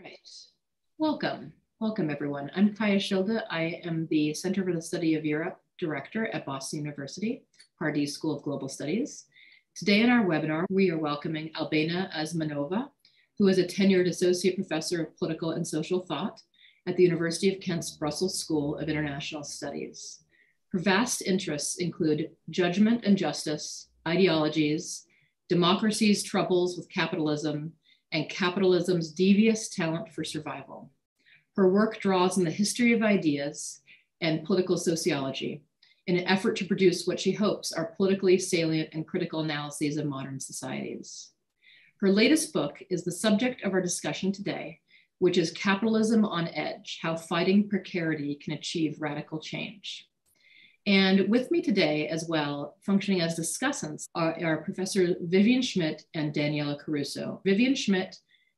Right. Welcome. Welcome, everyone. I'm Kaya Schilde. I am the Center for the Study of Europe Director at Boston University, Pardee School of Global Studies. Today in our webinar, we are welcoming Albena Azmanova, who is a tenured Associate Professor of Political and Social Thought at the University of Kent's Brussels School of International Studies. Her vast interests include judgment and justice, ideologies, democracy's troubles with capitalism, and capitalism's devious talent for survival. Her work draws on the history of ideas and political sociology in an effort to produce what she hopes are politically salient and critical analyses of modern societies. Her latest book is the subject of our discussion today, which is Capitalism on Edge: How Fighting Precarity Can Achieve Radical Change. And with me today as well, functioning as discussants, are Professor Vivien Schmidt and Daniela Caruso. Vivien Schmidt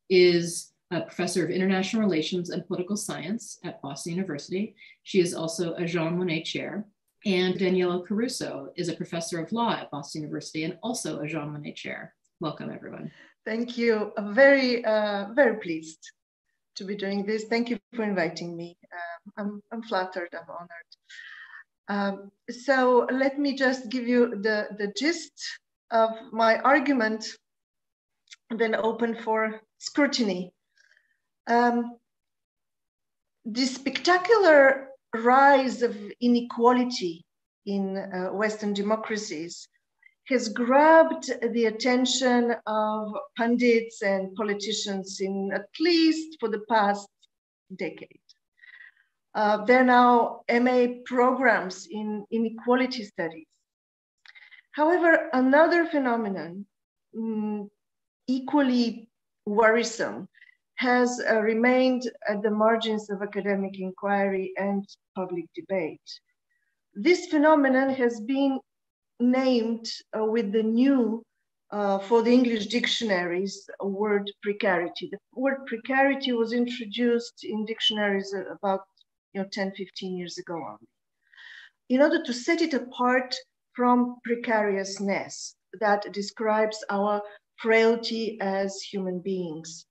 is a professor of international relations and political science at Boston University. She is also a Jean Monnet chair. And Daniela Caruso is a professor of law at Boston University and also a Jean Monnet chair. Welcome, everyone. Thank you. I'm very pleased to be doing this. Thank you for inviting me. I'm flattered, I'm honored. So let me just give you the gist of my argument and then open for scrutiny. The spectacular rise of inequality in Western democracies has grabbed the attention of pundits and politicians in at least for the past decade. There are now MA programs in inequality studies. However, another phenomenon equally worrisome has remained at the margins of academic inquiry and public debate. This phenomenon has been named with the new, for the English dictionaries, word precarity. The word precarity was introduced in dictionaries about 10, 15 years ago only, in order to set it apart from precariousness that describes our frailty as human beings.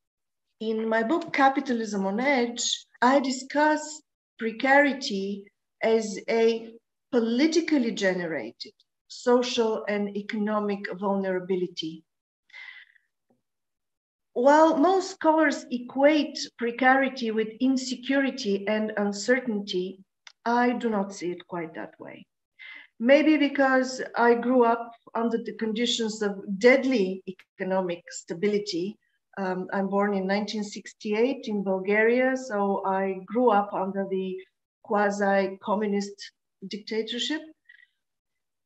In my book, Capitalism on Edge, I discuss precarity as a politically generated social and economic vulnerability. While most scholars equate precarity with insecurity and uncertainty, I do not see it quite that way. Maybe because I grew up under the conditions of deadly economic stability. I'm born in 1968 in Bulgaria, so I grew up under the quasi-communist dictatorship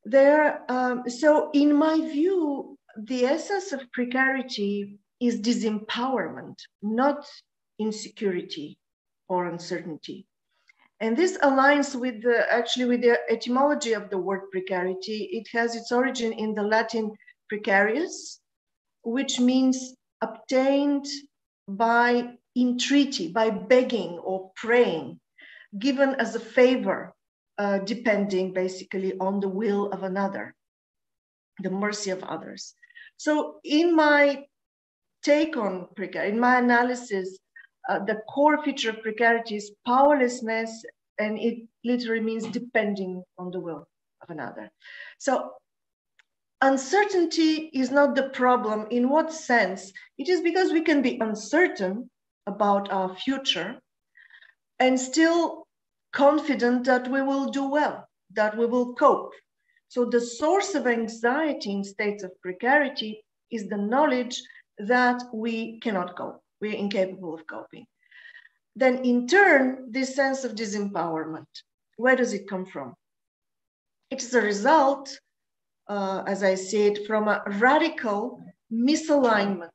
there. So in my view, the essence of precarity is disempowerment, not insecurity or uncertainty. And this aligns with with the etymology of the word precarity. It has its origin in the Latin precarious, which means obtained by entreaty, by begging or praying, given as a favor, depending basically on the will of another, the mercy of others. So in my take on precarity, in my analysis, the core feature of precarity is powerlessness, and it literally means depending on the will of another. So uncertainty is not the problem. In what sense? It is because we can be uncertain about our future and still confident that we will do well, that we will cope. So the source of anxiety in states of precarity is the knowledge that we cannot cope. We're incapable of coping. Then in turn, this sense of disempowerment, where does it come from? It is a result, as I said, from a radical misalignment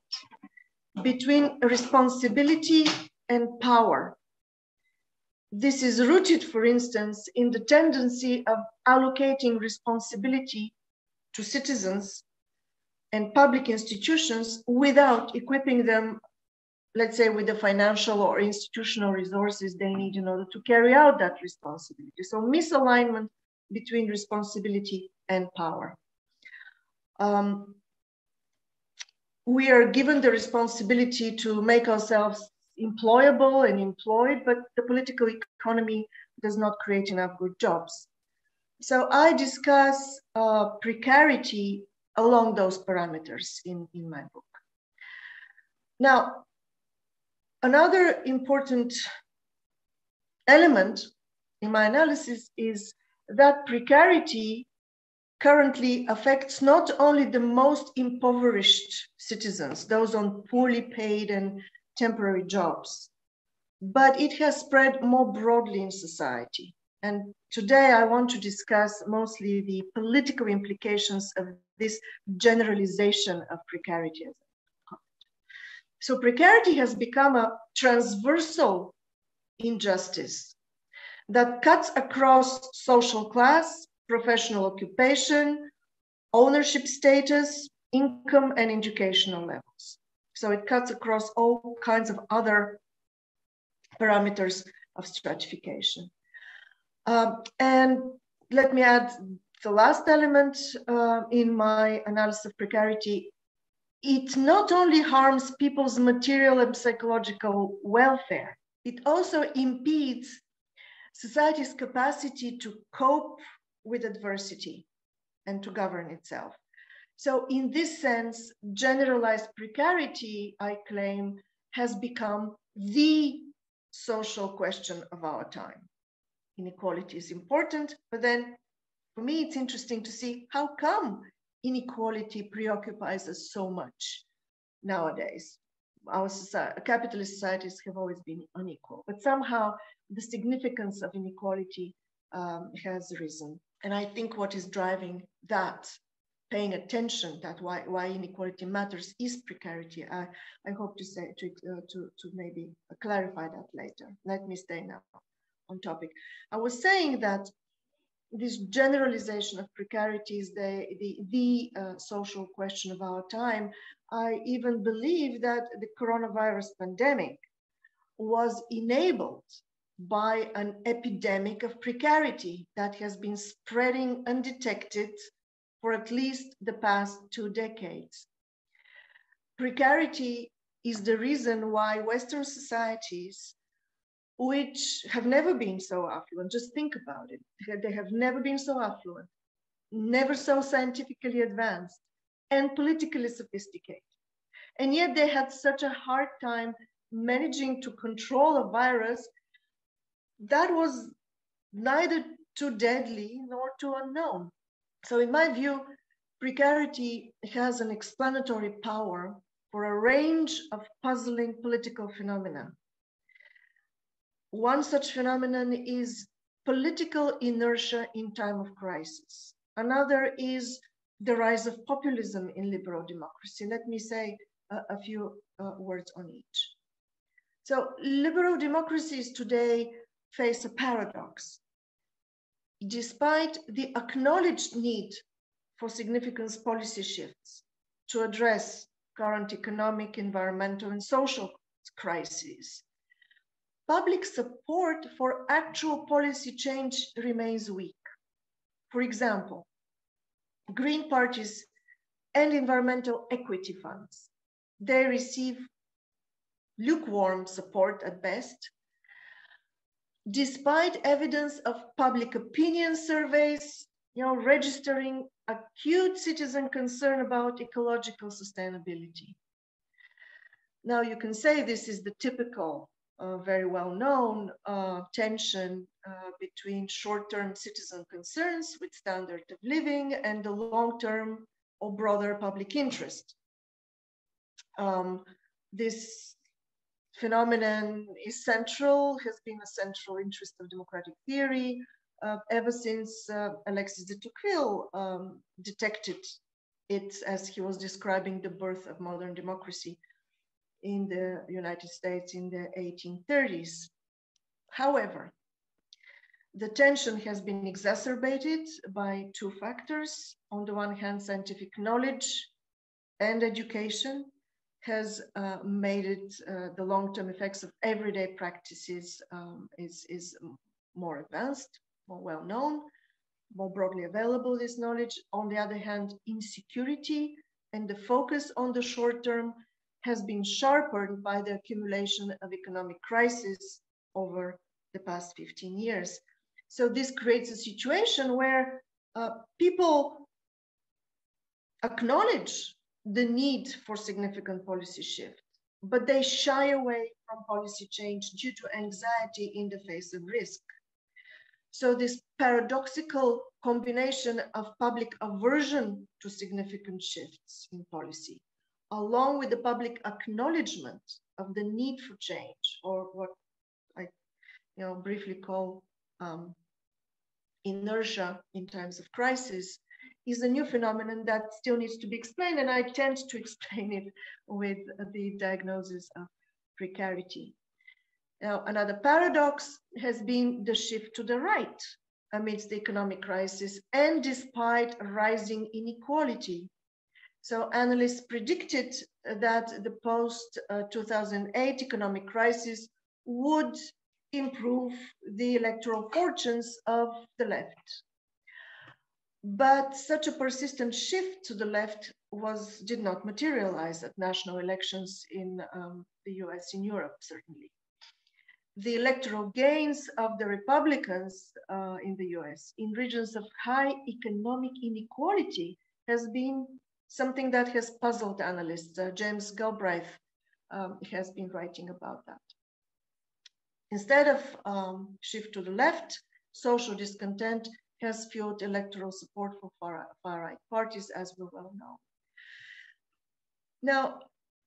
between responsibility and power. This is rooted, for instance, in the tendency of allocating responsibility to citizens and public institutions without equipping them, let's say, with the financial or institutional resources they need in order to carry out that responsibility. So misalignment between responsibility and power. We are given the responsibility to make ourselves employable and employed, but the political economy does not create enough good jobs. So I discuss precarity along those parameters in my book. Now, another important element in my analysis is that precarity currently affects not only the most impoverished citizens, those on poorly paid and temporary jobs, but it has spread more broadly in society. And today I want to discuss mostly the political implications of this generalization of precarity. So precarity has become a transversal injustice that cuts across social class, professional occupation, ownership status, income, and educational levels. So it cuts across all kinds of other parameters of stratification. And let me add the last element in my analysis of precarity. It not only harms people's material and psychological welfare, it also impedes society's capacity to cope with adversity and to govern itself. So in this sense, generalized precarity, I claim, has become the social question of our time. Inequality is important, but then for me, it's interesting to see how come inequality preoccupies us so much nowadays. Our capitalist societies have always been unequal, but somehow the significance of inequality has risen. And I think what is driving that, paying attention that why inequality matters, is precarity. I hope to say to maybe clarify that later. Let me stay now on topic. I was saying that this generalization of precarity is the social question of our time. I even believe that the coronavirus pandemic was enabled by an epidemic of precarity that has been spreading undetected for at least the past 2 decades. Precarity is the reason why Western societies, which have never been so affluent, just think about it, they have never been so affluent, never so scientifically advanced, and politically sophisticated. And yet they had such a hard time managing to control a virus that was neither too deadly nor too unknown. So in my view, precarity has an explanatory power for a range of puzzling political phenomena. One such phenomenon is political inertia in time of crisis. Another is the rise of populism in liberal democracy. Let me say a few words on each. So liberal democracies today face a paradox. Despite the acknowledged need for significant policy shifts to address current economic, environmental, and social crises, public support for actual policy change remains weak. For example, green parties and environmental equity funds, they receive lukewarm support at best, despite evidence of public opinion surveys, registering acute citizen concern about ecological sustainability. Now you can say this is the typical, very well-known tension between short-term citizen concerns with standard of living and the long-term or broader public interest. This phenomenon is central, has been a central interest of democratic theory ever since Alexis de Tocqueville detected it as he was describing the birth of modern democracy in the United States in the 1830s. However, the tension has been exacerbated by 2 factors. On the one hand, scientific knowledge and education has made it the long-term effects of everyday practices is more advanced, more well-known, more broadly available, this knowledge. On the other hand, insecurity and the focus on the short term has been sharpened by the accumulation of economic crisis over the past 15 years. So this creates a situation where people acknowledge the need for significant policy shift, but they shy away from policy change due to anxiety in the face of risk. So this paradoxical combination of public aversion to significant shifts in policy, along with the public acknowledgement of the need for change, or what I briefly call inertia in times of crisis, is a new phenomenon that still needs to be explained, and I tend to explain it with the diagnosis of precarity. Now, another paradox has been the shift to the right amidst the economic crisis and despite rising inequality. So analysts predicted that the post-2008 economic crisis would improve the electoral fortunes of the left. But such a persistent shift to the left did not materialize at national elections in the US, in Europe, certainly. The electoral gains of the Republicans in the US in regions of high economic inequality has been something that has puzzled analysts. James Galbraith has been writing about that. Instead of shift to the left, social discontent has fueled electoral support for far-right parties, as we well know. Now,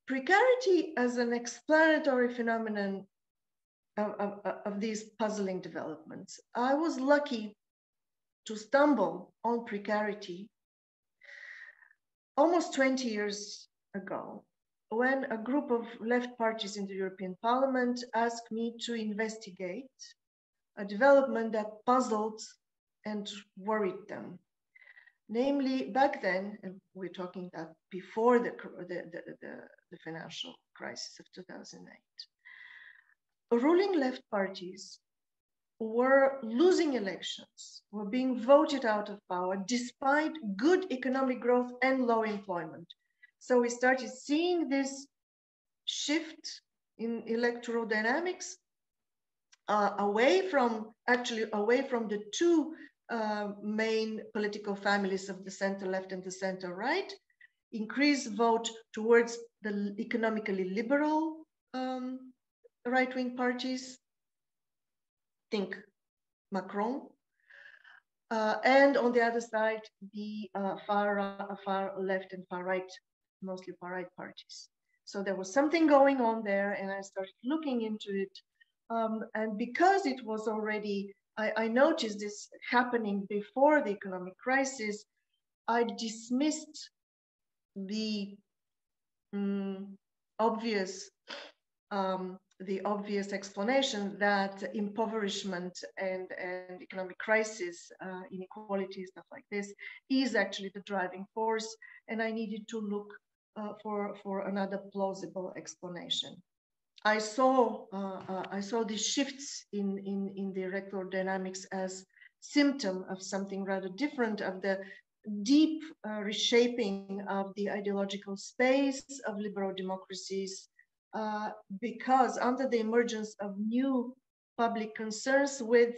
precarity as an explanatory phenomenon of these puzzling developments. I was lucky to stumble on precarity almost 20 years ago, when a group of left parties in the European Parliament asked me to investigate a development that puzzled and worried them. Namely, back then, and we're talking that before the financial crisis of 2008, ruling left parties were losing elections, were being voted out of power despite good economic growth and low employment. So we started seeing this shift in electoral dynamics away from the two main political families of the center left and the center right, increased vote towards the economically liberal right-wing parties, think Macron, and on the other side, the far left and far right, mostly far right parties. So there was something going on there, and I started looking into it. And because it was already, I noticed this happening before the economic crisis, I dismissed the obvious explanation that impoverishment and economic crisis, inequality, stuff like this, is actually the driving force, and I needed to look for another plausible explanation. I saw these shifts in the electoral dynamics as symptom of something rather different, of the deep reshaping of the ideological space of liberal democracies, because under the emergence of new public concerns with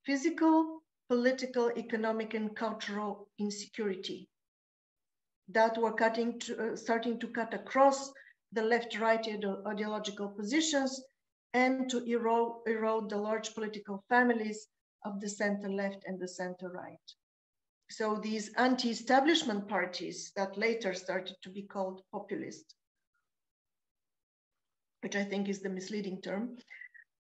physical, political, economic, and cultural insecurity that were starting to cut across the left-right ideological positions and to erode the large political families of the center-left and the center-right. So these anti-establishment parties that later started to be called populist, which I think is the misleading term.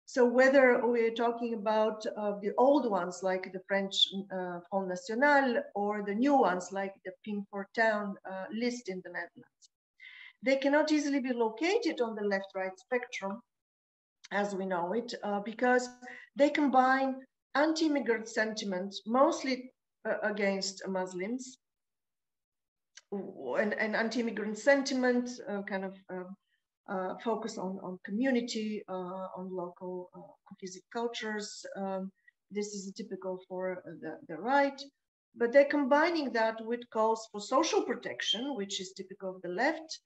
So whether we're talking about the old ones like the French Front National or the new ones like the Pink for Town list in the Netherlands, they cannot easily be located on the left-right spectrum as we know it, because they combine anti-immigrant sentiments, mostly against Muslims, and anti-immigrant sentiment kind of focus on community, on local cohesive cultures. This is typical for the right, but they're combining that with calls for social protection, which is typical of the left,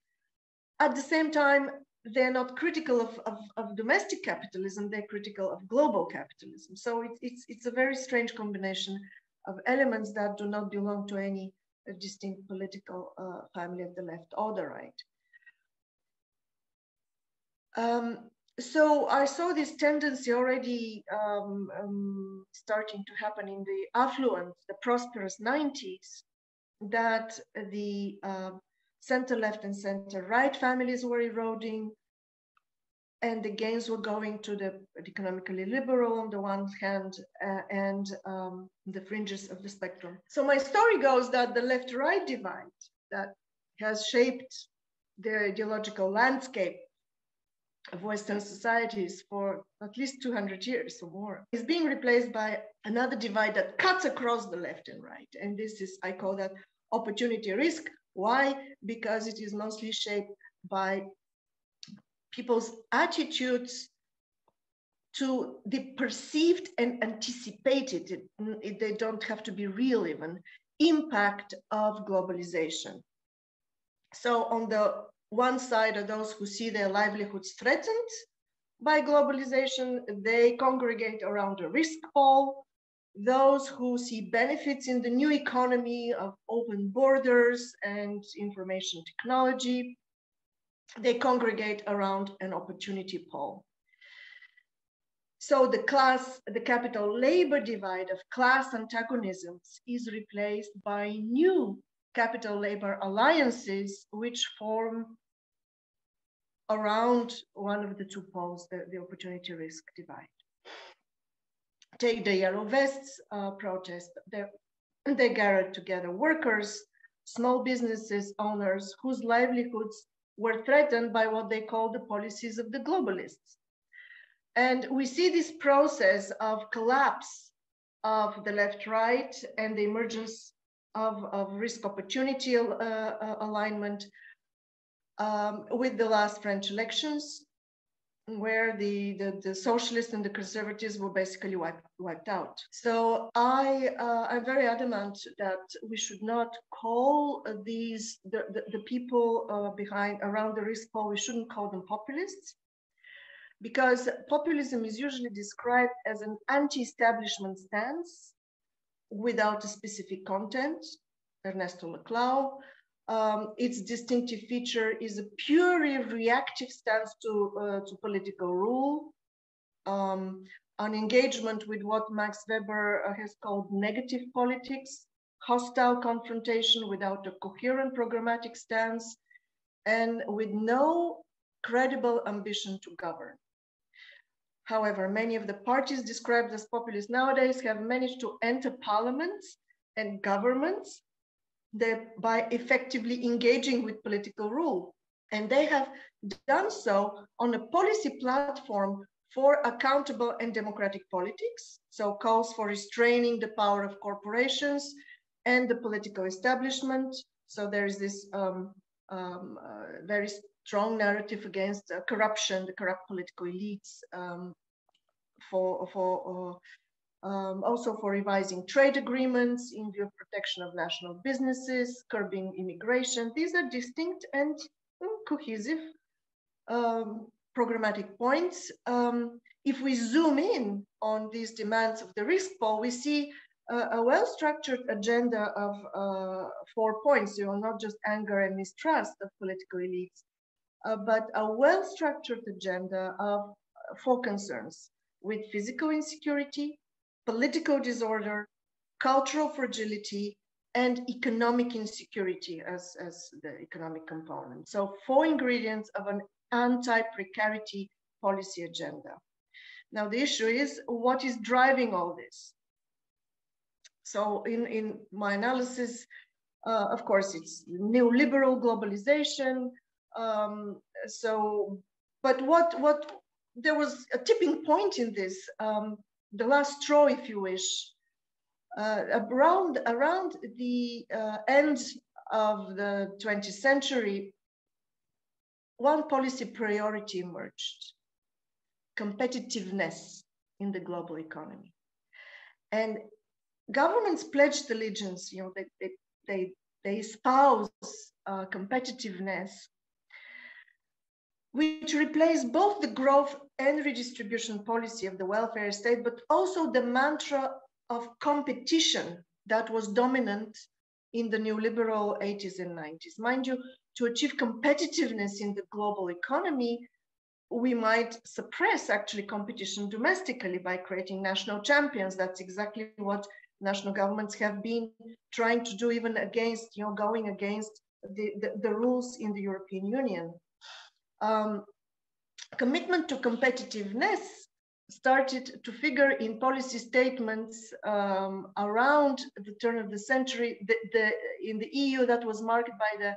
At the same time, they're not critical of domestic capitalism, they're critical of global capitalism. So it's a very strange combination of elements that do not belong to any distinct political family of the left or the right. So I saw this tendency already starting to happen in the affluent, the prosperous 90s, that the center left and center right families were eroding, and the gains were going to the economically liberal on the one hand and the fringes of the spectrum. So my story goes that the left-right divide that has shaped the ideological landscape of Western societies for at least 200 years or more is being replaced by another divide that cuts across the left and right. And this is, I call that opportunity risk. Why? Because it is mostly shaped by people's attitudes to the perceived and anticipated, they don't have to be real even, impact of globalization. So on the one side are those who see their livelihoods threatened by globalization, they congregate around a risk pole. Those who see benefits in the new economy of open borders and information technology, they congregate around an opportunity pole. So the capital labor divide of class antagonisms is replaced by new capital labor alliances, which form around one of the two poles, the opportunity risk divide. Take the Yellow Vests protest. They gathered together workers, small businesses owners whose livelihoods were threatened by what they call the policies of the globalists. And we see this process of collapse of the left-right and the emergence of risk-opportunity alignment with the last French elections, where the socialists and the conservatives were basically wiped out. So I'm very adamant that we should not call the people around the risk pole, we shouldn't call them populists, because populism is usually described as an anti-establishment stance without a specific content. Ernesto Laclau. Its distinctive feature is a purely reactive stance to political rule, an engagement with what Max Weber has called negative politics, hostile confrontation without a coherent programmatic stance, and with no credible ambition to govern. However, many of the parties described as populist nowadays have managed to enter parliaments and governments by effectively engaging with political rule. And they have done so on a policy platform for accountable and democratic politics. So calls for restraining the power of corporations and the political establishment. So there is this very strong narrative against corruption, the corrupt political elites, also for revising trade agreements in view of protection of national businesses, curbing immigration. These are distinct and cohesive programmatic points. If we zoom in on these demands of the risk pole, we see a well-structured agenda of 4 points, not just anger and mistrust of political elites, but a well-structured agenda of 4 concerns: with physical insecurity, political disorder, cultural fragility, and economic insecurity as the economic component. So 4 ingredients of an anti-precarity policy agenda. Now the issue is, what is driving all this? So in my analysis, of course, it's neoliberal globalization. But there was a tipping point in this, the last straw, if you wish, around the end of the 20th century. One policy priority emerged: competitiveness in the global economy. And governments pledged allegiance, they espouse competitiveness. which replaced both the growth and redistribution policy of the welfare state, but also the mantra of competition that was dominant in the neoliberal 80s and 90s. Mind you, to achieve competitiveness in the global economy, we might suppress actually competition domestically by creating national champions. That's exactly what national governments have been trying to do, even against, going against the rules in the European Union. Commitment to competitiveness started to figure in policy statements around the turn of the century. In the EU, that was marked by the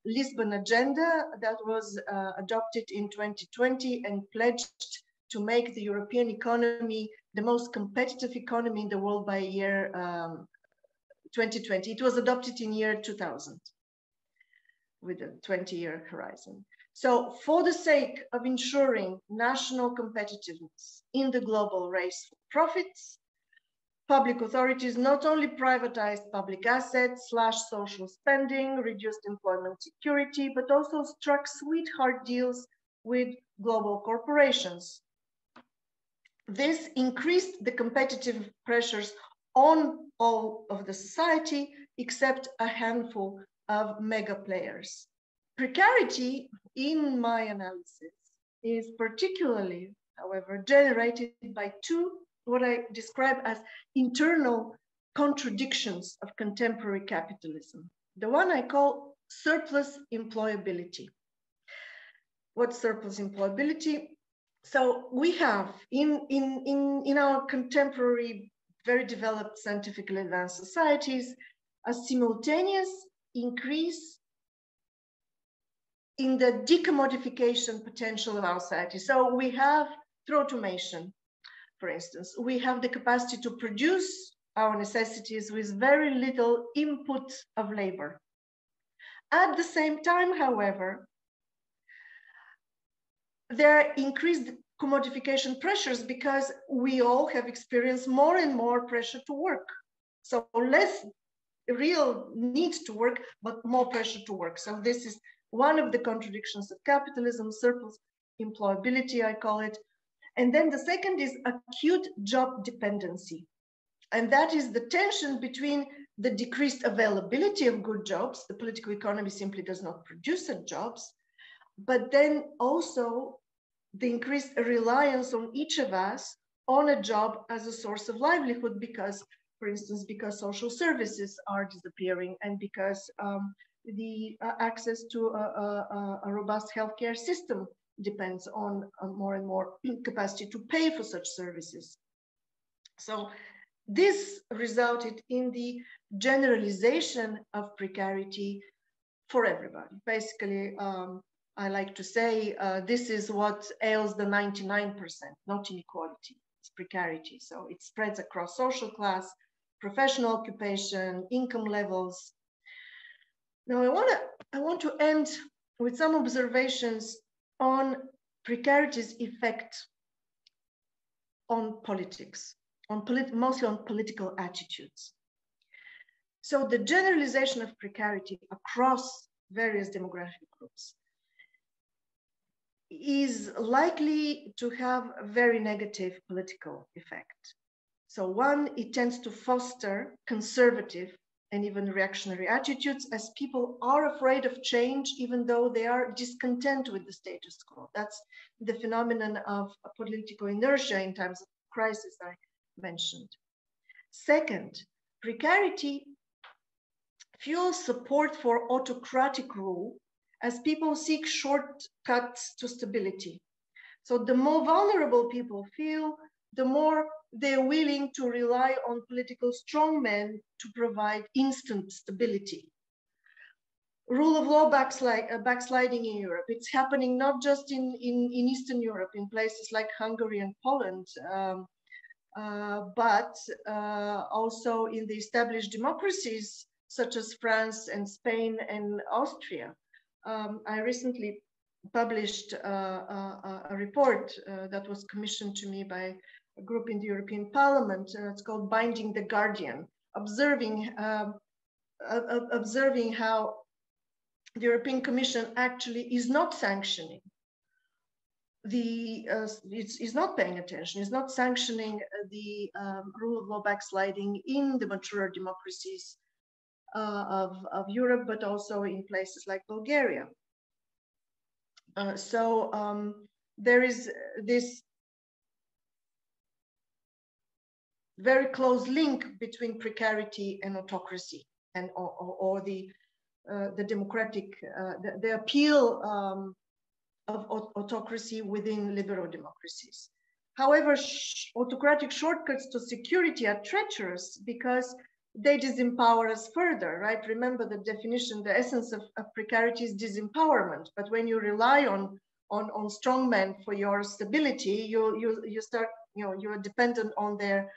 Lisbon Agenda that was adopted in 2020 and pledged to make the European economy the most competitive economy in the world by year 2020. It was adopted in year 2000 with a 20-year horizon. So for the sake of ensuring national competitiveness in the global race for profits, public authorities not only privatized public assets, slashed social spending, reduced employment security, but also struck sweetheart deals with global corporations. This increased the competitive pressures on all of the society, except a handful of mega players. Precarity, in my analysis, is particularly, however, generated by two, what I describe as internal contradictions of contemporary capitalism. The one I call surplus employability. What's surplus employability? So we have in our contemporary, very developed, scientifically advanced societies, a simultaneous increase in the decommodification potential of our society. So we have, through automation, for instance, we have the capacity to produce our necessities with very little input of labor. At the same time, however, there are increased commodification pressures because we all have experienced more and more pressure to work. So less real need to work, but more pressure to work. So this is one of the contradictions of capitalism, surplus employability, I call it. And then the second is acute job dependency. And that is the tension between the decreased availability of good jobs. The political economy simply does not produce such jobs, but then also the increased reliance on each of us on a job as a source of livelihood because, for instance, because social services are disappearing and because the access to a robust healthcare system depends on more and more capacity to pay for such services. So this resulted in the generalization of precarity for everybody. Basically, I like to say this is what ails the 99%, not inequality, it's precarity. So it spreads across social class, professional occupation, income levels. Now I want to end with some observations on precarity's effect on politics, mostly on political attitudes. So the generalization of precarity across various demographic groups is likely to have a very negative political effect. So one, it tends to foster conservative and even reactionary attitudes as people are afraid of change, even though they are discontent with the status quo. That's the phenomenon of political inertia in times of crisis I mentioned. Second, precarity fuels support for autocratic rule as people seek shortcuts to stability. So the more vulnerable people feel, the more they're willing to rely on political strongmen to provide instant stability. Rule of law backsliding in Europe. It's happening not just in Eastern Europe, in places like Hungary and Poland, but also in the established democracies such as France and Spain and Austria. I recently published a report that was commissioned to me by a group in the European Parliament. It's called Binding the Guardian, observing how the European Commission actually is not sanctioning it's not paying attention, it's not sanctioning the rule of law backsliding in the maturer democracies of Europe, but also in places like Bulgaria. There is this very close link between precarity and autocracy, and or the democratic, the appeal of autocracy within liberal democracies. However, autocratic shortcuts to security are treacherous because they disempower us further, right? Remember the definition, the essence of precarity is disempowerment. But when you rely on strongmen for your stability, you start, you're dependent on their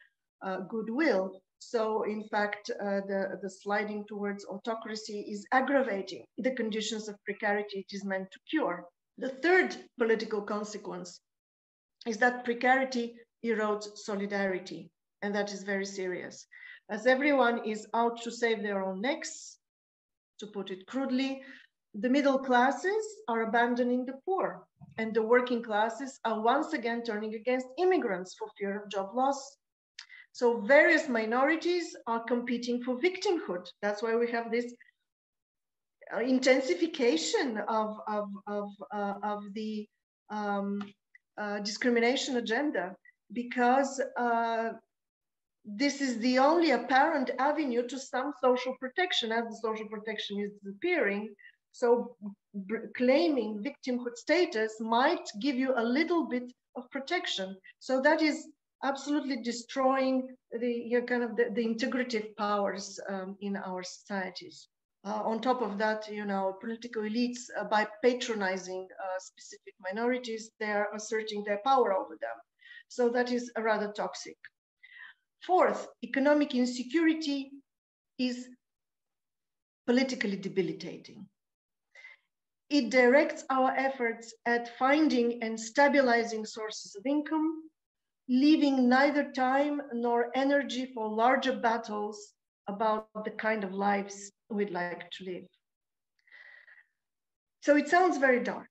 goodwill. So in fact, the sliding towards autocracy is aggravating the conditions of precarity it is meant to cure. The third political consequence is that precarity erodes solidarity, and that is very serious. As everyone is out to save their own necks, to put it crudely, the middle classes are abandoning the poor, and the working classes are once again turning against immigrants for fear of job loss. So various minorities are competing for victimhood. That's why we have this intensification of the discrimination agenda, because this is the only apparent avenue to some social protection, as the social protection is disappearing. So claiming victimhood status might give you a little bit of protection. So that is absolutely destroying the the integrative powers in our societies. On top of that, political elites, by patronizing specific minorities, they are asserting their power over them. So that is rather toxic. Fourth, economic insecurity is politically debilitating. It directs our efforts at finding and stabilizing sources of income, leaving neither time nor energy for larger battles about the kind of lives we'd like to live. So it sounds very dark,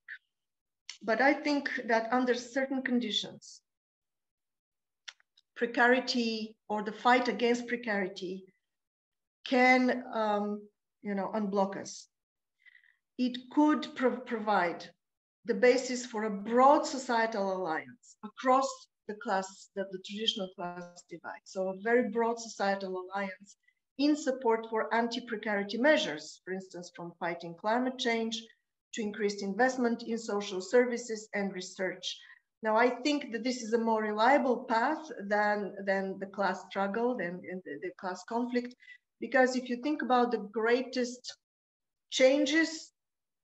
but I think that under certain conditions, precarity or the fight against precarity can unblock us. It could provide the basis for a broad societal alliance across the traditional class divide. So a very broad societal alliance in support for anti-precarity measures, for instance, from fighting climate change to increased investment in social services and research. Now, I think that this is a more reliable path than the class struggle, than the class conflict, because if you think about the greatest changes,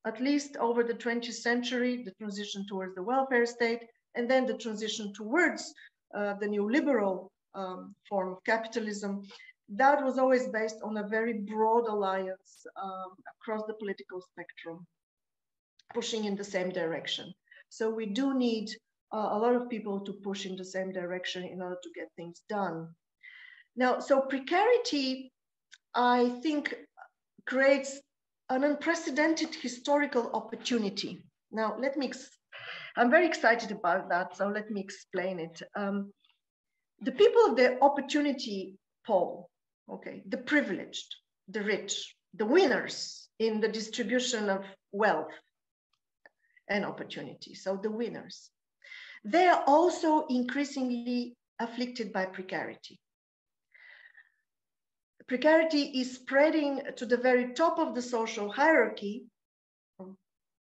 at least over the 20th century, the transition towards the welfare state, and then the transition towards the neoliberal form of capitalism, that was always based on a very broad alliance across the political spectrum, pushing in the same direction. So we do need a lot of people to push in the same direction in order to get things done. Now, so precarity, I think, creates an unprecedented historical opportunity. Now, I'm very excited about that, so let me explain it. The people of the opportunity pole, okay, the privileged, the rich, the winners in the distribution of wealth and opportunity, so the winners, they are also increasingly afflicted by precarity. Precarity is spreading to the very top of the social hierarchy.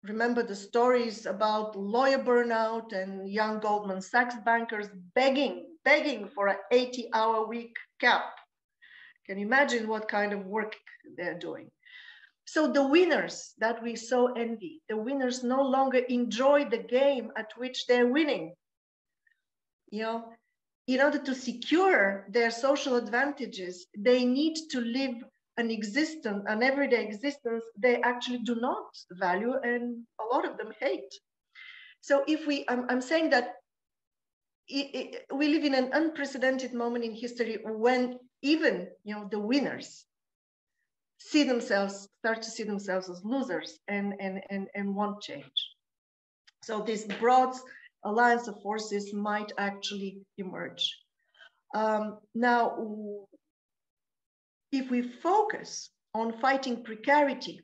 Remember the stories about lawyer burnout and young Goldman Sachs bankers begging for an 80-hour week cap. Can you imagine what kind of work they're doing? So the winners that we so envy, the winners no longer enjoy the game at which they're winning. In order to secure their social advantages, they need to live an everyday existence they actually do not value, and a lot of them hate. So I'm saying that we live in an unprecedented moment in history when even the winners start to see themselves as losers and want change. So this broad alliance of forces might actually emerge. Now, if we focus on fighting precarity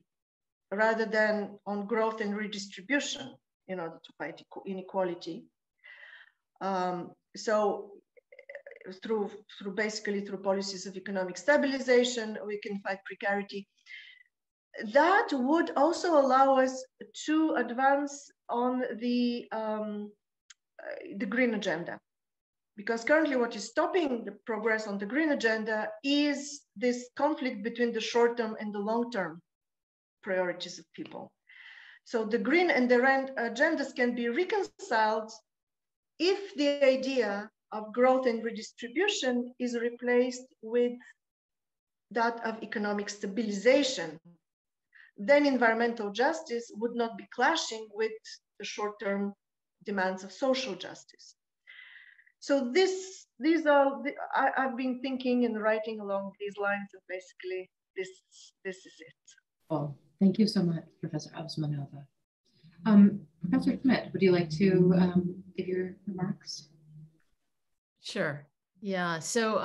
rather than on growth and redistribution in order to fight inequality, so basically through policies of economic stabilization, we can fight precarity. That would also allow us to advance on the green agenda. Because currently what is stopping the progress on the green agenda is this conflict between the short-term and the long-term priorities of people. So the green and the red agendas can be reconciled if the idea of growth and redistribution is replaced with that of economic stabilization. Then environmental justice would not be clashing with the short-term demands of social justice. So I've been thinking and writing along these lines, and basically this is it. Oh, thank you so much, Professor Azmanova. Professor Schmidt, would you like to give your remarks? Sure. Yeah. So,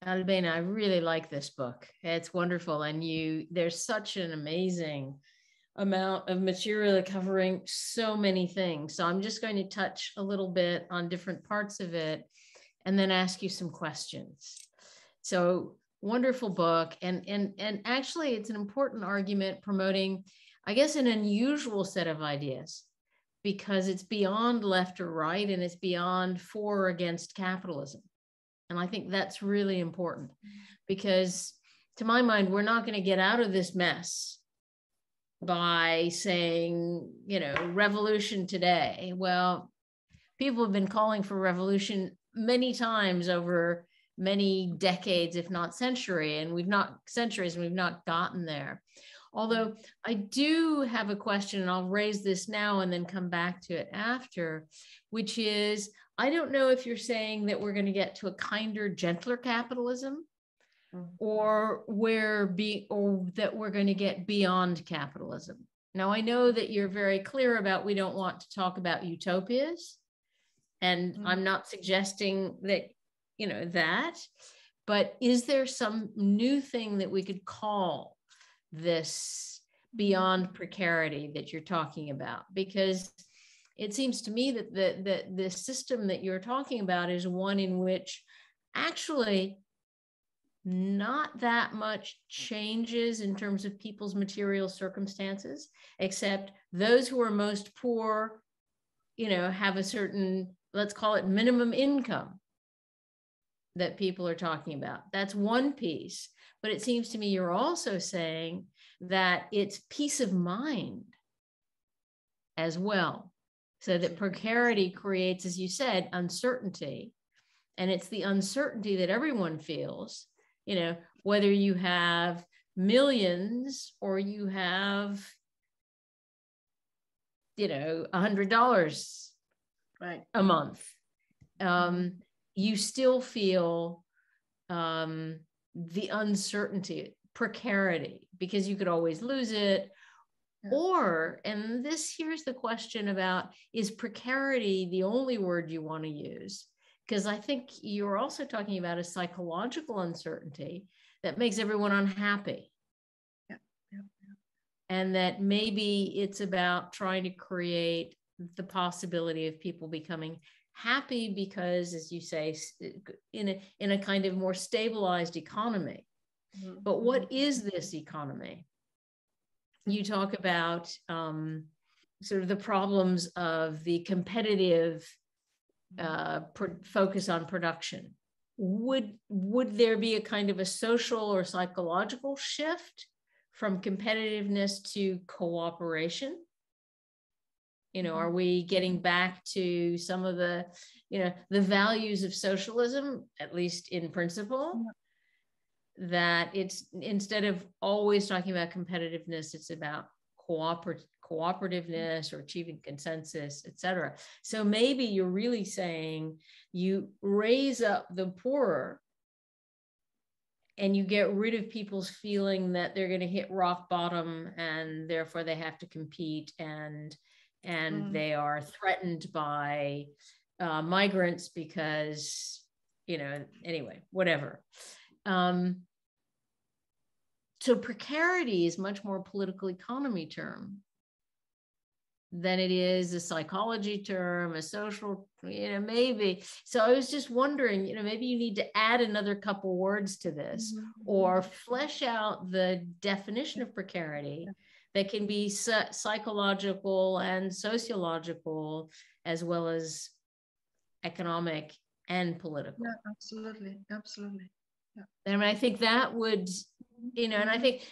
Albena, I really like this book. It's wonderful, and there's such an amazing amount of material covering so many things. So I'm just going to touch a little bit on different parts of it and then ask you some questions. So wonderful book. And actually it's an important argument promoting, I guess, an unusual set of ideas, because it's beyond left or right, and it's beyond for or against capitalism. And I think that's really important, because to my mind, we're not going to get out of this mess by saying, revolution today. Well, people have been calling for revolution many times over many decades, if not centuries, and we've not gotten there. Although I do have a question, and I'll raise this now and then come back to it after, which is, I don't know if you're saying that we're going to get to a kinder, gentler capitalism, or that we're going to get beyond capitalism. Now, I know that you're very clear about we don't want to talk about utopias, and I'm not suggesting that, that, but is there some new thing that we could call this beyond precarity that you're talking about? Because it seems to me that the system that you're talking about is one in which actually not that much changes in terms of people's material circumstances, except those who are most poor, have a certain, let's call it minimum income that people are talking about. That's one piece. But it seems to me you're also saying that it's peace of mind as well. So that precarity creates, as you said, uncertainty. And it's the uncertainty that everyone feels, whether you have millions or you have, $100 a month. You still feel the uncertainty, precarity, because you could always lose it. Or, and here's the question about, is precarity the only word you want to use? Because I think you're also talking about a psychological uncertainty that makes everyone unhappy. And that maybe it's about trying to create the possibility of people becoming happy because, as you say, in a kind of more stabilized economy. But what is this economy? You talk about sort of the problems of the competitive focus on production. Would there be a kind of a social or psychological shift from competitiveness to cooperation? Are we getting back to some of the values of socialism, at least in principle? That it's, instead of always talking about competitiveness, it's about cooperativeness or achieving consensus, etc. So maybe you're really saying you raise up the poorer and you get rid of people's feeling that they're going to hit rock bottom and therefore they have to compete and and they are threatened by migrants because, anyway, whatever. So precarity is much more a political economy term than it is a psychology term, a social, maybe. So I was just wondering, maybe you need to add another couple words to this or flesh out the definition of precarity that can be psychological and sociological as well as economic and political. Yeah, absolutely. Absolutely. Yeah. And I think that would, and I think,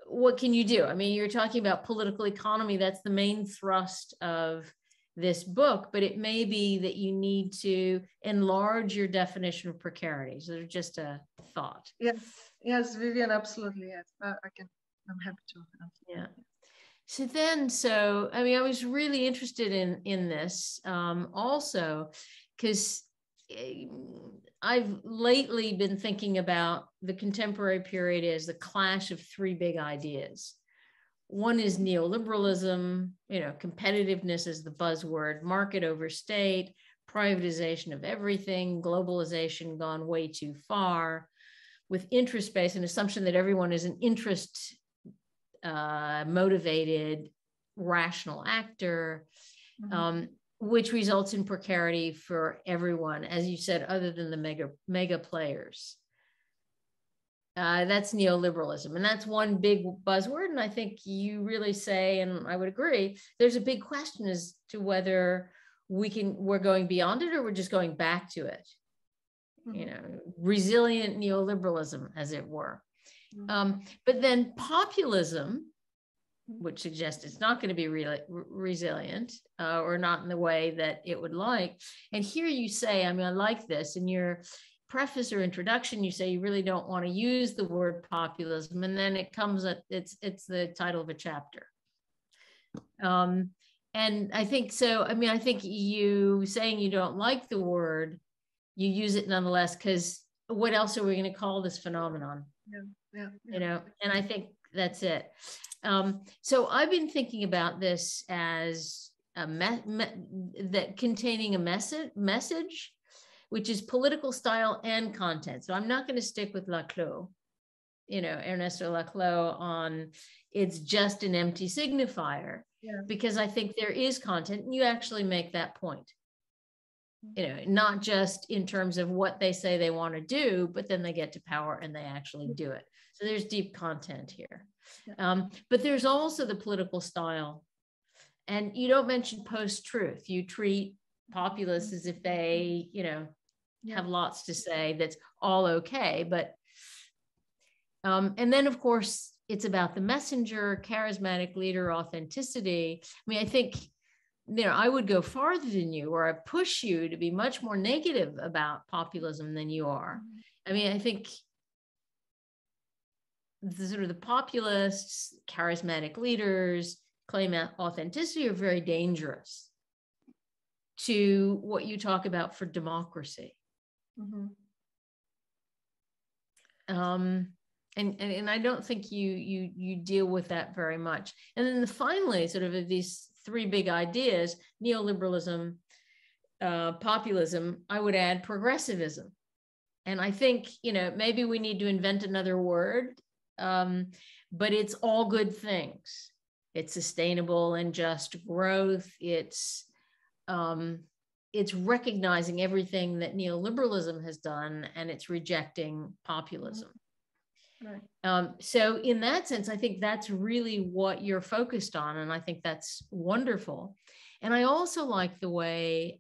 what can you do? I mean, you're talking about political economy. That's the main thrust of this book, but it may be that you need to enlarge your definition of precarity. So there's just a thought. Yes, Vivien, absolutely. Yes, I'm happy to. Yeah. So I mean, I was really interested in this also because I've lately been thinking about the contemporary period as the clash of three big ideas. One is neoliberalism, competitiveness is the buzzword, market over state, privatization of everything, globalization gone way too far, with interest-based, an assumption that everyone is an interest motivated, rational actor, which results in precarity for everyone, as you said, other than the mega players. That's neoliberalism. And that's one big buzzword. And I think you really say, and I would agree, there's a big question as to whether we're going beyond it or we're just going back to it. Resilient neoliberalism, as it were. But then populism, which suggests it's not going to be resilient or not in the way that it would like. And here you say, I mean, I like this. In your preface or introduction, you say you really don't want to use the word populism. And then it comes at, it's the title of a chapter. And I think so. I mean, I think you saying you don't like the word, you use it nonetheless, because what else are we going to call this phenomenon? Yeah. And I think that's it. So I've been thinking about this as that containing a message, which is political style and content. So I'm not going to stick with Laclos, Ernesto Laclos on it's just an empty signifier, because I think there is content, and you actually make that point. Not just in terms of what they say they want to do, but then they get to power and they actually do it. So there's deep content here. But there's also the political style. And you don't mention post-truth. You treat populists as if they, have lots to say that's all okay. But, and then of course, it's about the messenger, charismatic leader, authenticity. I mean, I think, I would go farther than you, or I push you to be much more negative about populism than you are. I mean, I think the populists, charismatic leaders, claim authenticity are very dangerous to what you talk about for democracy. And I don't think you deal with that very much. And then finally, sort of these three big ideas, neoliberalism, populism, I would add progressivism. And I think, maybe we need to invent another word, but it's all good things. It's sustainable and just growth. It's recognizing everything that neoliberalism has done, and it's rejecting populism. Right. So in that sense, I think that's really what you're focused on. And I think that's wonderful. And I also like the way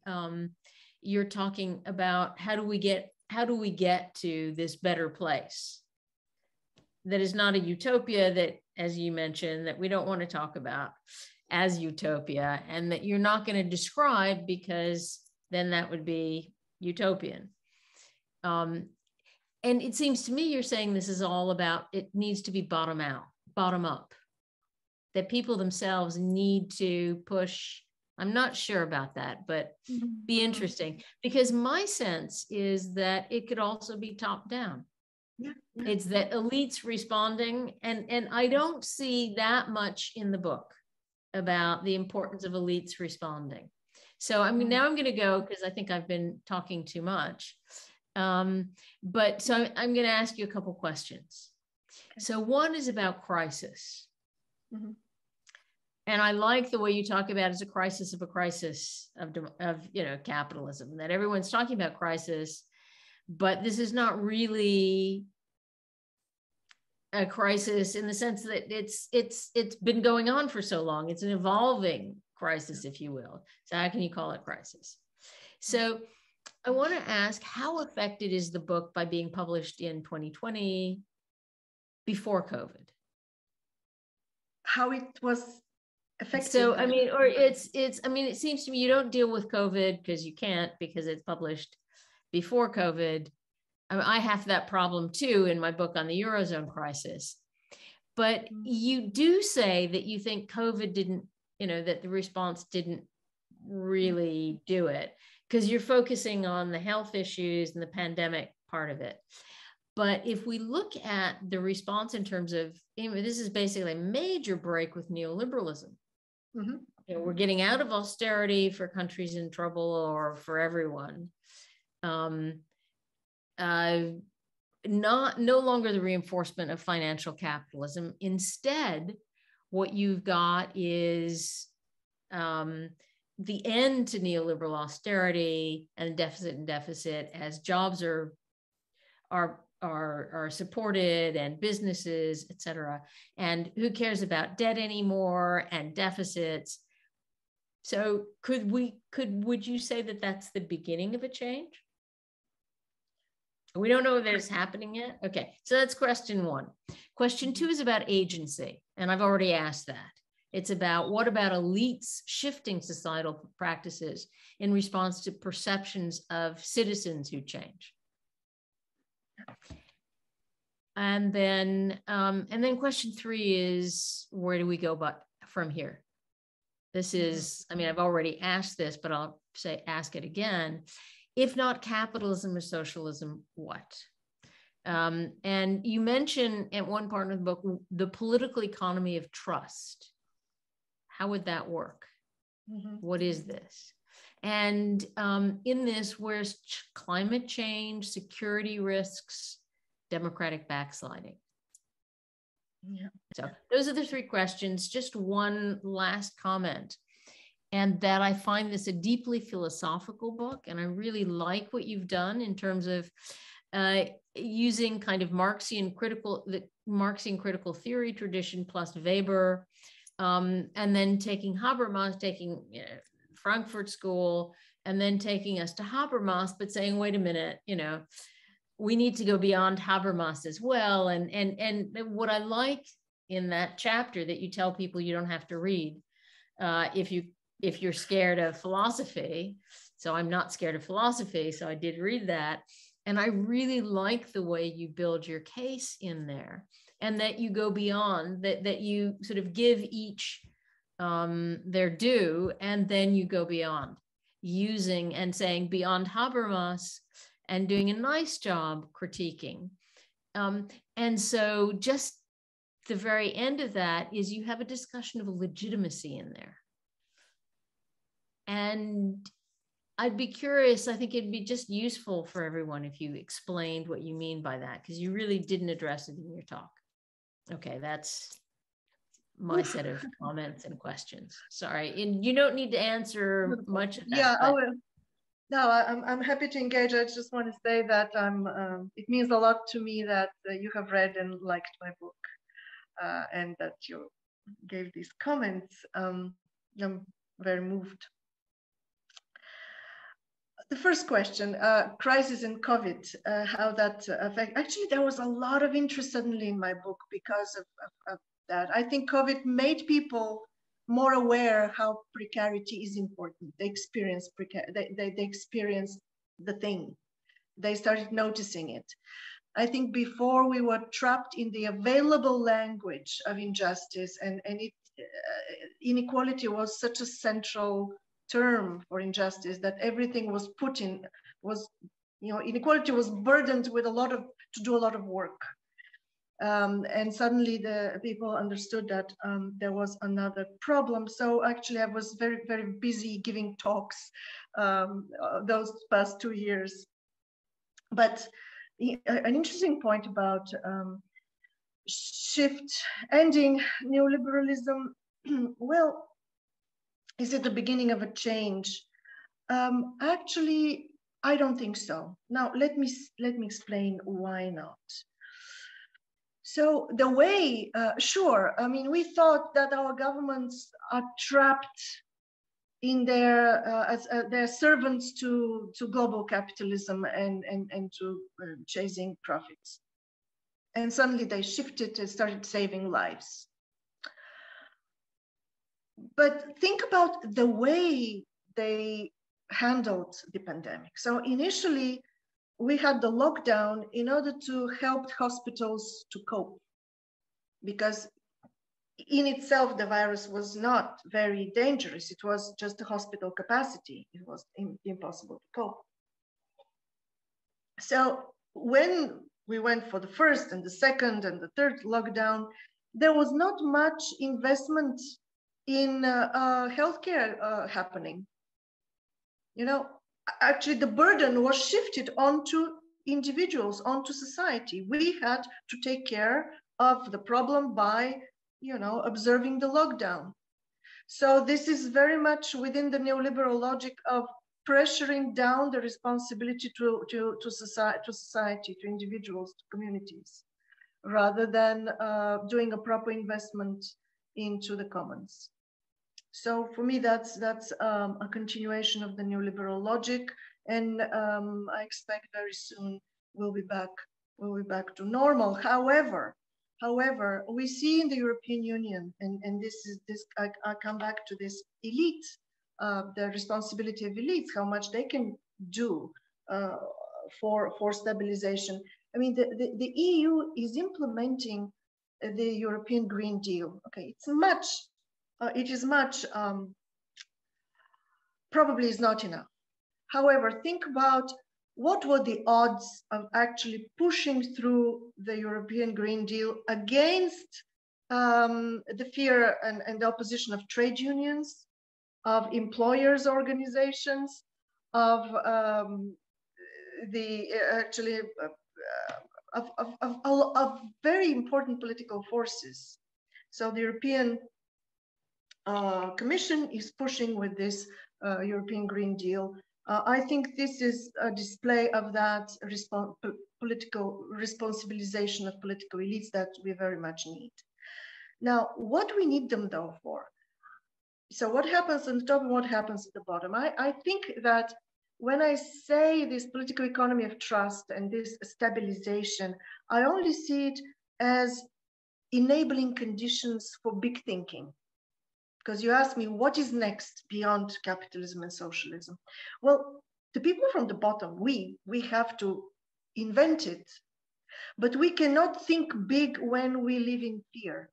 you're talking about how do we get to this better place that is not a utopia, that, as you mentioned, that we don't want to talk about as utopia, and that you're not going to describe, because then that would be utopian. And it seems to me you're saying this is all about, it needs to be bottom up, that people themselves need to push. I'm not sure about that, but be interesting, because my sense is that it could also be top down. It's that elites responding, and I don't see that much in the book. about the importance of elites responding. So now I'm going to go, because I think I've been talking too much. But so I'm going to ask you a couple questions. Okay. So one is about crisis. Mm-hmm. And I like the way you talk about it as a crisis of capitalism, that everyone's talking about crisis, but this is not really a crisis in the sense that it's been going on for so long. It's an evolving crisis, if you will. So how can you call it crisis? So I want to ask, how affected is the book by being published in 2020 before COVID? How it was affected? So, I mean, or it seems to me you don't deal with COVID because you can't, because it's published before COVID. I mean, I have that problem too in my book on the Eurozone crisis. But you do say that you think COVID didn't, that the response didn't really do it, because you're focusing on the health issues and the pandemic part of it. But if we look at the response in terms of, this is basically a major break with neoliberalism. Mm-hmm. We're getting out of austerity for countries in trouble or for everyone. No longer the reinforcement of financial capitalism. Instead, what you've got is the end to neoliberal austerity and deficit as jobs are supported and businesses, et cetera. And who cares about debt anymore and deficits? So would you say that that's the beginning of a change? We don't know that it's happening yet. Okay, so that's question one. Question two is about agency. And I've already asked that. It's about, what about elites shifting societal practices in response to perceptions of citizens who change? And then question three is, where do we go from here? This is, I've already asked this, but I'll ask it again. If not capitalism or socialism, what? And you mention at one part of the book, the political economy of trust. How would that work? Mm-hmm. What is this? And in this, where's climate change, security risks, democratic backsliding? Yeah. So those are the three questions. Just one last comment. And that I find this a deeply philosophical book. And I really like what you've done in terms of using kind of Marxian critical theory tradition plus Weber, and then taking Habermas, taking Frankfurt School, and then taking us to Habermas, but saying, wait a minute, we need to go beyond Habermas as well. And what I like in that chapter that you tell people you don't have to read if you're scared of philosophy. So I'm not scared of philosophy. So I did read that. And I really like the way you build your case in there, and that you go beyond that you sort of give each their due, and then you go beyond using and saying beyond Habermas and doing a nice job critiquing. And so just the very end of that is you have a discussion of legitimacy in there. And I'd be curious, I think it'd be just useful for everyone if you explained what you mean by that, because you really didn't address it in your talk. Okay, that's my set of comments and questions. Sorry, and you don't need to answer much of that. Yeah, I will. No, I'm happy to engage. I just want to say that it means a lot to me that you have read and liked my book, and that you gave these comments. I'm very moved. The first question, crisis and COVID, how that affect. Actually, there was a lot of interest suddenly in my book because of that. I think COVID made people more aware how precarity is important. They experienced they experienced the thing. They started noticing it. I think before we were trapped in the available language of injustice, and inequality was such a central term for injustice that everything was put in, inequality was burdened with to do a lot of work. And suddenly the people understood that there was another problem. So actually I was very, very busy giving talks those past 2 years. But an interesting point about shift, ending neoliberalism, well, is it the beginning of a change? Actually, I don't think so. Now, let me explain why not. So the way, sure, I mean, we thought that our governments are trapped in their as their servants to global capitalism and to chasing profits. And suddenly they shifted and started saving lives. But think about the way they handled the pandemic. So initially, we had the lockdown in order to help hospitals to cope, because in itself, the virus was not very dangerous. It was just the hospital capacity. It was impossible to cope. So when we went for the first and the second and the third lockdown, there was not much investment in healthcare happening. You know, actually the burden was shifted onto individuals, onto society. We had to take care of the problem by, you know, observing the lockdown. So this is very much within the neoliberal logic of pressuring down the responsibility to society, to individuals, to communities, rather than doing a proper investment into the commons. So for me, that's a continuation of the neoliberal logic, and I expect very soon we'll be back to normal. However, we see in the European Union, and I come back to this elite, the responsibility of elites, how much they can do for stabilization. I mean, the EU is implementing the European Green Deal. Okay, it is much, probably is not enough. However, think about what were the odds of actually pushing through the European Green Deal against the fear and the opposition of trade unions, of employers' organizations, of of very important political forces. So the European Commission is pushing with this European Green Deal. I think this is a display of that political responsibilization of political elites that we very much need. Now, what we need them though for? So what happens on the top and what happens at the bottom? I think that when I say this political economy of trust and this stabilization, I only see it as enabling conditions for big thinking. Because you asked me, what is next beyond capitalism and socialism? Well, the people from the bottom, we have to invent it, but we cannot think big when we live in fear.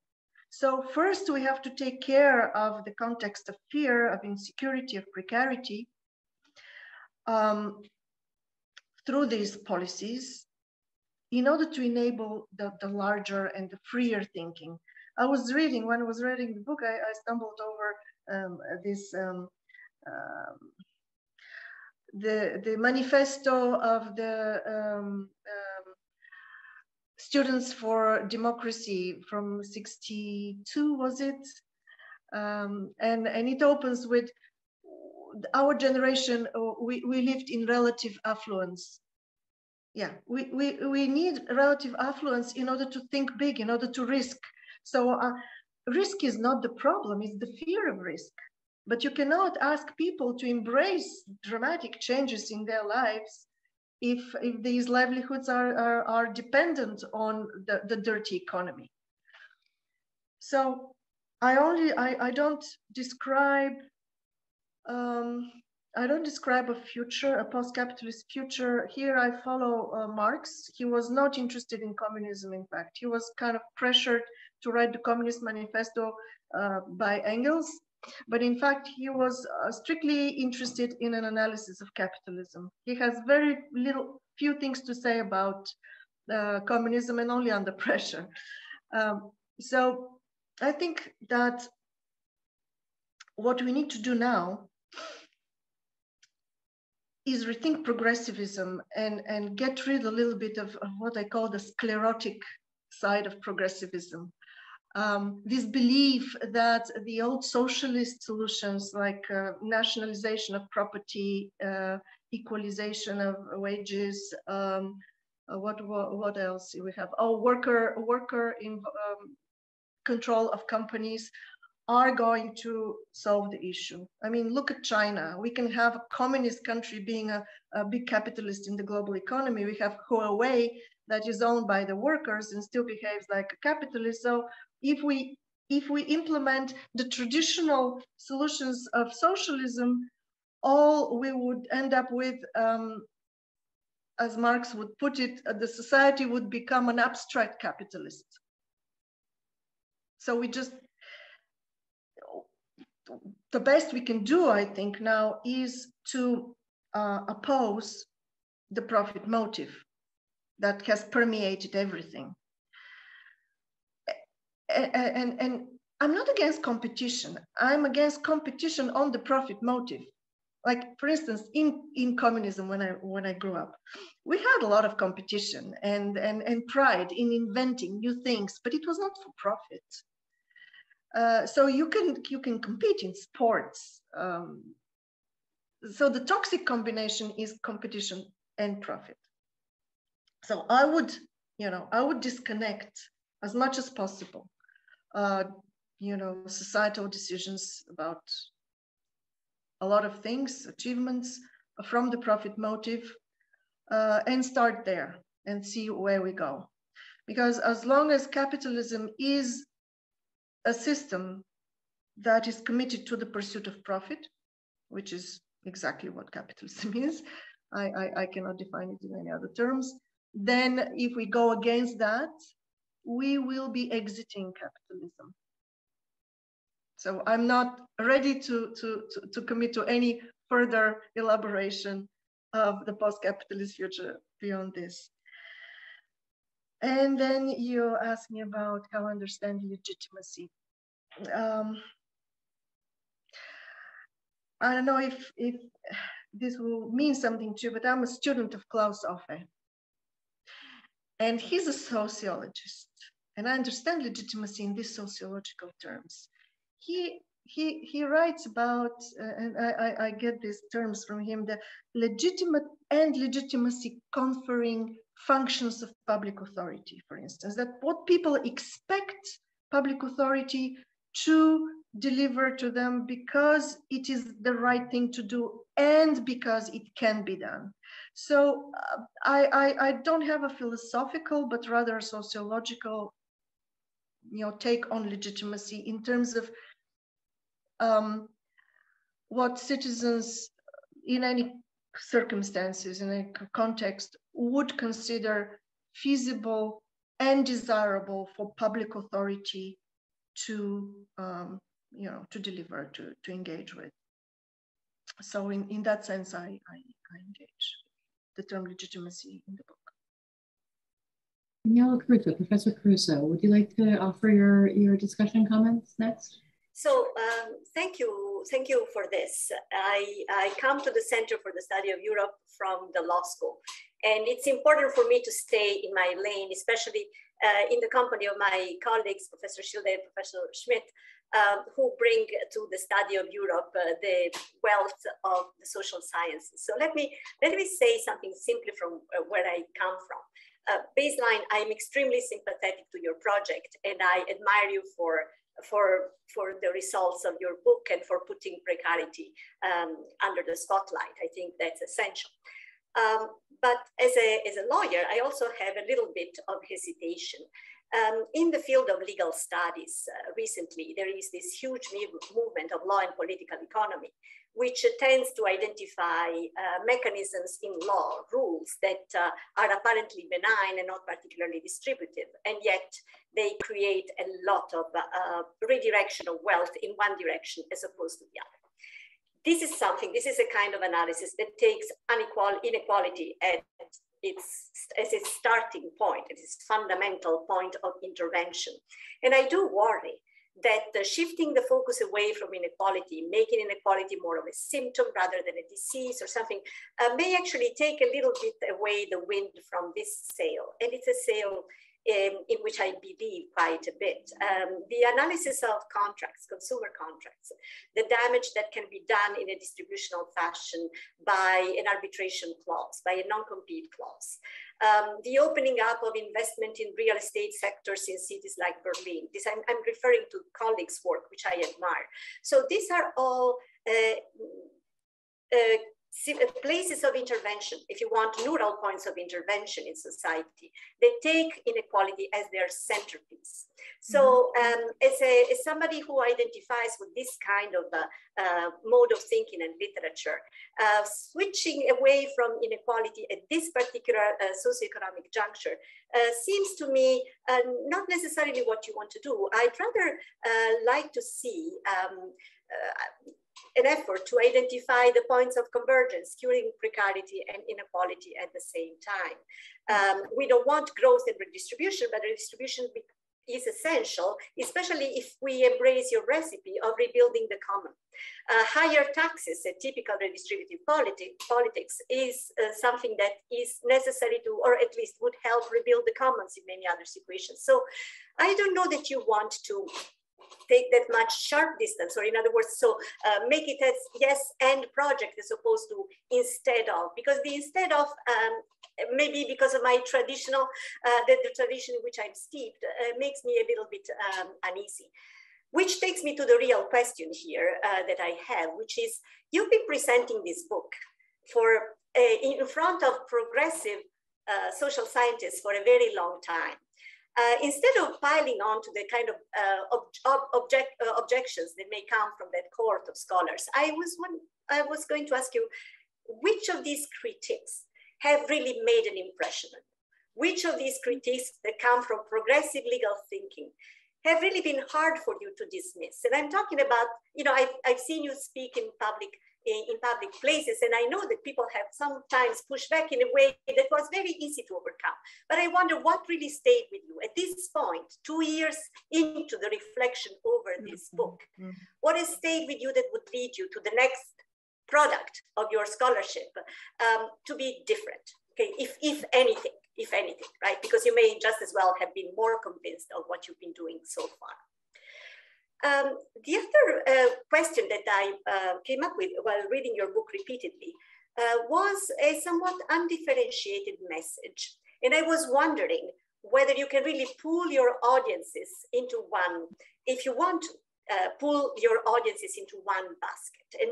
So first we have to take care of the context of fear, of insecurity, of precarity through these policies in order to enable the larger and the freer thinking. When I was reading the book, I stumbled over the manifesto of the Students for Democracy from 62, was it? And it opens with, our generation, we lived in relative affluence. Yeah, we need relative affluence in order to think big, in order to risk. So risk is not the problem, it's the fear of risk. But you cannot ask people to embrace dramatic changes in their lives if these livelihoods are dependent on the dirty economy. So I don't describe a future, a post-capitalist future. Here I follow Marx. He was not interested in communism, in fact. He was kind of pressured to write the Communist Manifesto by Engels. But in fact, he was strictly interested in an analysis of capitalism. He has very few things to say about communism and only under pressure. So I think that what we need to do now is rethink progressivism and get rid a little bit of what I call the sclerotic side of progressivism. This belief that the old socialist solutions like nationalization of property, equalization of wages, what else do we have? Oh, worker in control of companies are going to solve the issue. I mean, look at China. We can have a communist country being a big capitalist in the global economy. We have Huawei that is owned by the workers and still behaves like a capitalist. So if we implement the traditional solutions of socialism, all we would end up with, as Marx would put it, the society would become an abstract capitalist. So the best we can do, I think, now is to oppose the profit motive that has permeated everything. And I'm not against competition. I'm against competition on the profit motive. Like, for instance, in communism, when I grew up, we had a lot of competition and pride in inventing new things, but it was not for profit. So you can compete in sports. So the toxic combination is competition and profit. So I would disconnect as much as possible, societal decisions about a lot of things, achievements, from the profit motive, and start there and see where we go. Because as long as capitalism is a system that is committed to the pursuit of profit, which is exactly what capitalism is, I cannot define it in any other terms, then if we go against that, we will be exiting capitalism. So I'm not ready to commit to any further elaboration of the post-capitalist future beyond this. And then you asked me about how I understand legitimacy. I don't know if this will mean something to you, but I'm a student of Klaus Offe. And he's a sociologist. And I understand legitimacy in these sociological terms. He writes about, and I get these terms from him, the legitimate and legitimacy conferring functions of public authority, for instance, that what people expect public authority to deliver to them because it is the right thing to do and because it can be done. So I don't have a philosophical, but rather a sociological, take on legitimacy in terms of what citizens in any circumstances, in a context, would consider feasible and desirable for public authority to deliver, to engage with. So in that sense, I engage the term legitimacy in the book. Daniela Caruso, Professor Caruso, would you like to offer your discussion comments next? So thank you for this. I come to the Center for the Study of Europe from the law school. And it's important for me to stay in my lane, especially in the company of my colleagues, Professor Schilde and Professor Schmidt, who bring to the study of Europe the wealth of the social sciences. So let me say something simply from where I come from. Baseline, I'm extremely sympathetic to your project, and I admire you for the results of your book and for putting precarity under the spotlight. I think that's essential. But as a lawyer, I also have a little bit of hesitation. In the field of legal studies, recently, there is this huge movement of law and political economy, which tends to identify mechanisms in law, rules that are apparently benign and not particularly distributive, and yet they create a lot of redirection of wealth in one direction as opposed to the other. This is a kind of analysis that takes inequality at as its starting point, its fundamental point of intervention. And I do worry that shifting the focus away from inequality, making inequality more of a symptom rather than a disease or something, may actually take a little bit away the wind from this sail. And it's a sail in which I believe quite a bit. The analysis of contracts, consumer contracts, the damage that can be done in a distributional fashion by an arbitration clause, by a non-compete clause, the opening up of investment in real estate sectors in cities like Berlin. This I'm referring to colleagues' work, which I admire. So these are all places of intervention, if you want, neural points of intervention in society. They take inequality as their centerpiece. So as somebody who identifies with this kind of mode of thinking and literature, switching away from inequality at this particular socioeconomic juncture seems to me not necessarily what you want to do. I'd rather like to see an effort to identify the points of convergence, curing precarity and inequality at the same time. We don't want growth and redistribution, but redistribution is essential, especially if we embrace your recipe of rebuilding the common. Higher taxes, a typical redistributive politics, is something that is necessary to, or at least would help rebuild the commons in many other situations. So I don't know that you want to take that much sharp distance, or in other words, so make it as yes and project as opposed to instead of, because the instead of, maybe because of my traditional, the tradition in which I'm steeped, makes me a little bit uneasy. Which takes me to the real question here that I have, which is, you've been presenting this book for in front of progressive social scientists for a very long time. Instead of piling on to the kind of objections that may come from that cohort of scholars, I was going to ask you, which of these critiques have really made an impression on you? Which of these critiques that come from progressive legal thinking have really been hard for you to dismiss? And I'm talking about, you know, I've seen you speak in public places, and I know that people have sometimes pushed back in a way that was very easy to overcome. But I wonder what really stayed with you at this point, 2 years into the reflection over this book. What has stayed with you that would lead you to the next product of your scholarship to be different? Okay, if anything, right? Because you may just as well have been more convinced of what you've been doing so far. The other question that I came up with while reading your book repeatedly was a somewhat undifferentiated message. And I was wondering whether you can really pool your audiences into one, if you want to pull your audiences into one basket. And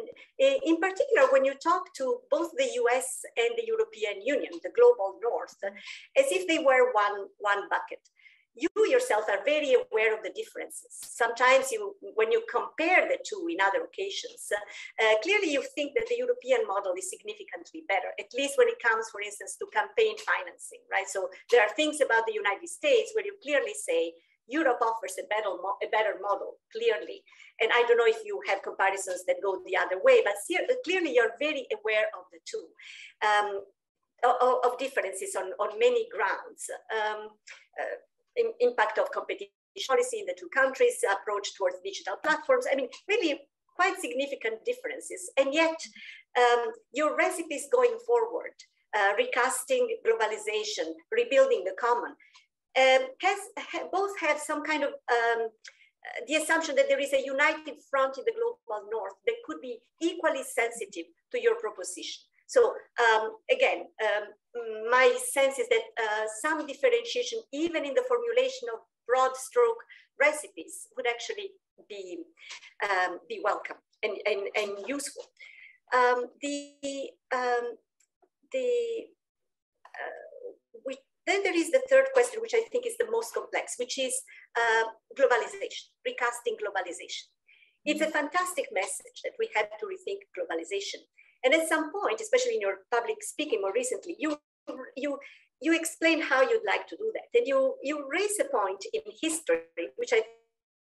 in particular, when you talk to both the US and the European Union, the global North, as if they were one bucket. You yourself are very aware of the differences. Sometimes when you compare the two in other occasions, clearly you think that the European model is significantly better, at least when it comes, for instance, to campaign financing, right? So there are things about the United States where you clearly say, Europe offers a better model, clearly. And I don't know if you have comparisons that go the other way, but clearly you're very aware of the two, of differences on many grounds. Impact of competition policy in the two countries, approach towards digital platforms. I mean, really quite significant differences. And yet your recipes going forward, recasting globalization, rebuilding the common, both have some kind of the assumption that there is a united front in the global North that could be equally sensitive to your proposition. So again, my sense is that some differentiation, even in the formulation of broad stroke recipes, would actually be welcome and useful. Then there is the third question, which I think is the most complex, which is globalization, recasting globalization. It's a fantastic message that we have to rethink globalization. And at some point, especially in your public speaking more recently, you explain how you'd like to do that. And you raise a point in history, which I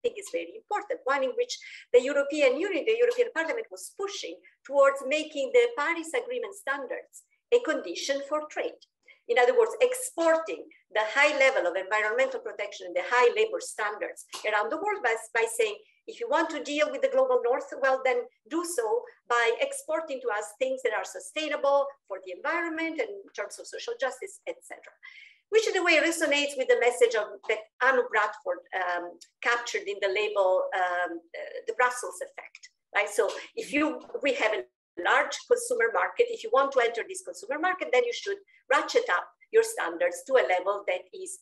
think is very important, one in which the European Union, the European Parliament was pushing towards making the Paris Agreement standards a condition for trade. In other words, exporting the high level of environmental protection and the high labor standards around the world by saying, if you want to deal with the global north, well, then do so by exporting to us things that are sustainable for the environment and in terms of social justice, etc. Which in a way resonates with the message of that Anu Bradford captured in the label, the Brussels effect, right? So if we have a large consumer market, if you want to enter this consumer market, then you should ratchet up your standards to a level that is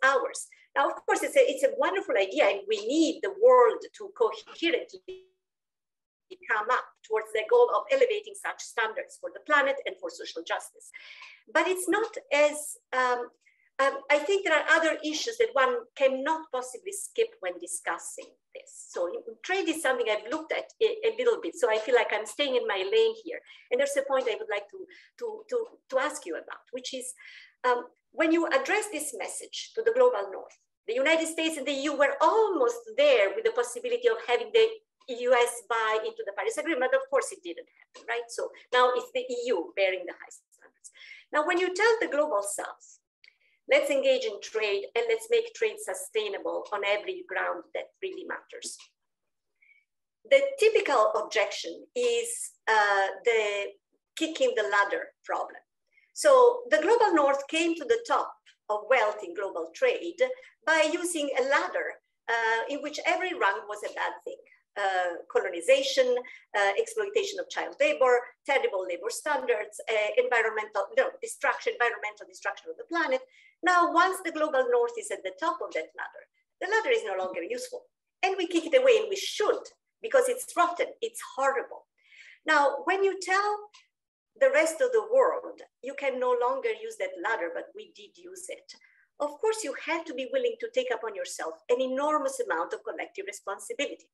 ours. Now, of course, it's a wonderful idea, and we need the world to coherently come up towards the goal of elevating such standards for the planet and for social justice. But it's not as, I think there are other issues that one cannot possibly skip when discussing this. So trade is something I've looked at a little bit, so I feel like I'm staying in my lane here. And there's a point I would like to ask you about, which is, when you address this message to the global north, the United States and the EU were almost there with the possibility of having the US buy into the Paris Agreement, but of course it didn't happen, right? So now it's the EU bearing the high standards. Now, when you tell the global south, let's engage in trade and let's make trade sustainable on every ground that really matters, the typical objection is the kicking the ladder problem. So the global north came to the top of wealth in global trade by using a ladder in which every rung was a bad thing. Colonization, exploitation of child labor, terrible labor standards, environmental destruction of the planet. Now, once the global north is at the top of that ladder, the ladder is no longer useful. And we kick it away, and we should, because it's rotten, it's horrible. Now, when you tell the rest of the world, you can no longer use that ladder, but we did use it. Of course, you have to be willing to take upon yourself an enormous amount of collective responsibility.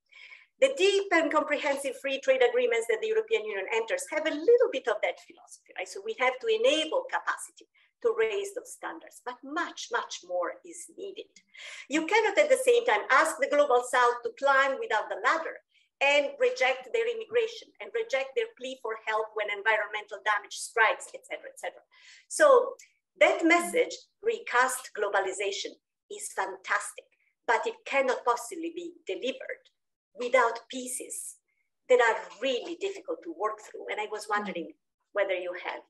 The deep and comprehensive free trade agreements that the European Union enters have a little bit of that philosophy, right? So we have to enable capacity to raise those standards, but much, much more is needed. You cannot at the same time ask the global south to climb without the ladder and reject their immigration and reject their plea for help when environmental damage strikes, et cetera, et cetera. So that message, recast globalization, is fantastic, but it cannot possibly be delivered without pieces that are really difficult to work through. And I was wondering whether you have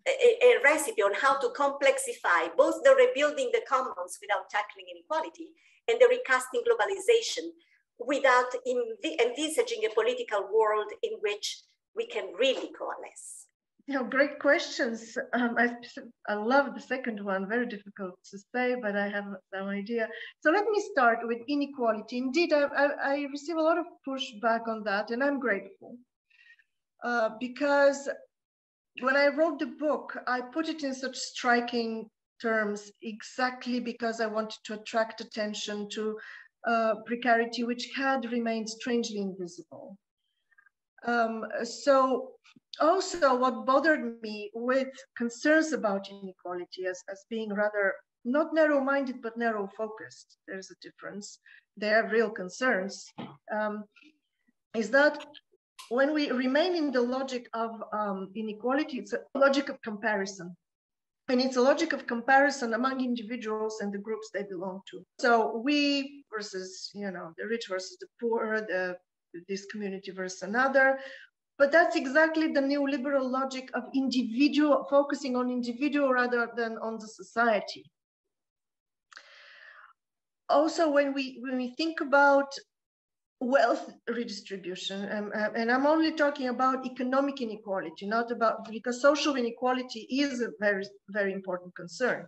a recipe on how to complexify both the rebuilding the commons without tackling inequality and the recasting globalization without envisaging a political world in which we can really coalesce. You know, great questions. I love the second one, very difficult to say, but I have some idea. So let me start with inequality. Indeed, I receive a lot of pushback on that, and I'm grateful. Because when I wrote the book, I put it in such striking terms exactly because I wanted to attract attention to precarity, which had remained strangely invisible. So also what bothered me with concerns about inequality as being rather not narrow-minded, but narrow-focused, there's a difference, they have real concerns, is that when we remain in the logic of inequality, it's a logic of comparison. And it's a logic of comparison among individuals and the groups they belong to. So we versus, you know, the rich versus the poor, this community versus another. But that's exactly the neoliberal logic of individual, focusing on individual rather than on the society. Also, when we think about wealth redistribution, and I'm only talking about economic inequality, not about, because social inequality is a very, very important concern.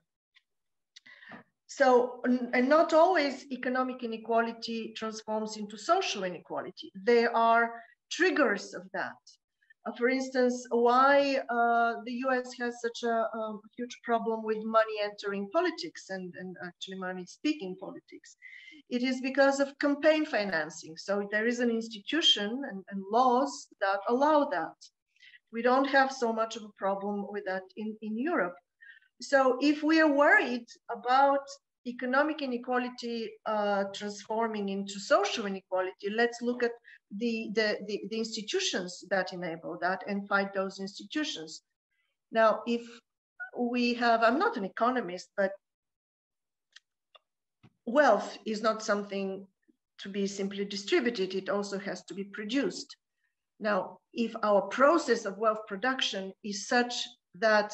So, and not always economic inequality transforms into social inequality. There are triggers of that. For instance, why the US has such a huge problem with money entering politics and actually money speaking politics. It is because of campaign financing. So there is an institution and laws that allow that. We don't have so much of a problem with that in Europe. So if we are worried about economic inequality transforming into social inequality, let's look at the institutions that enable that and fight those institutions. Now, if we have, I'm not an economist, but wealth is not something to be simply distributed, it also has to be produced. Now, if our process of wealth production is such that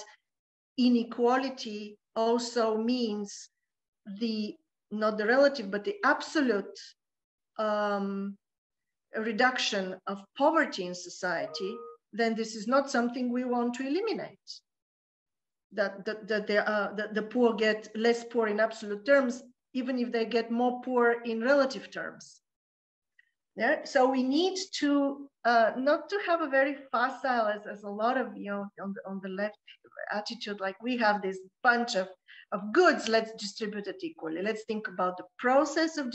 inequality also means not the relative, but the absolute reduction of poverty in society, then this is not something we want to eliminate. That the poor get less poor in absolute terms, even if they get more poor in relative terms. Yeah, so we need to not to have a very facile, as a lot of on the left attitude, like we have this bunch of goods, let's distribute it equally. Let's think about the process of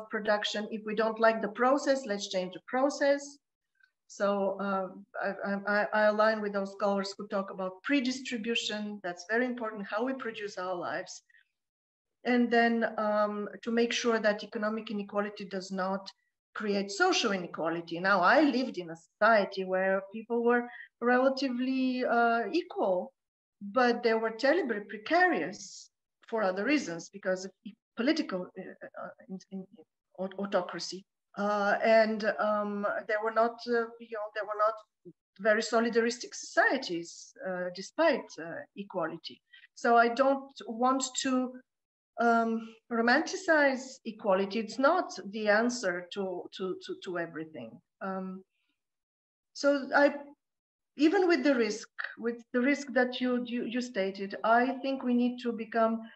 production. If we don't like the process, let's change the process. So I align with those scholars who talk about pre-distribution. That's very important, how we produce our lives. And then to make sure that economic inequality does not create social inequality. Now, I lived in a society where people were relatively equal, but they were terribly precarious for other reasons, because of political autocracy. And they were not, they were not very solidaristic societies, despite equality. So I don't want to romanticize equality. It's not the answer to everything. So even with the risk that you stated, I think we need to become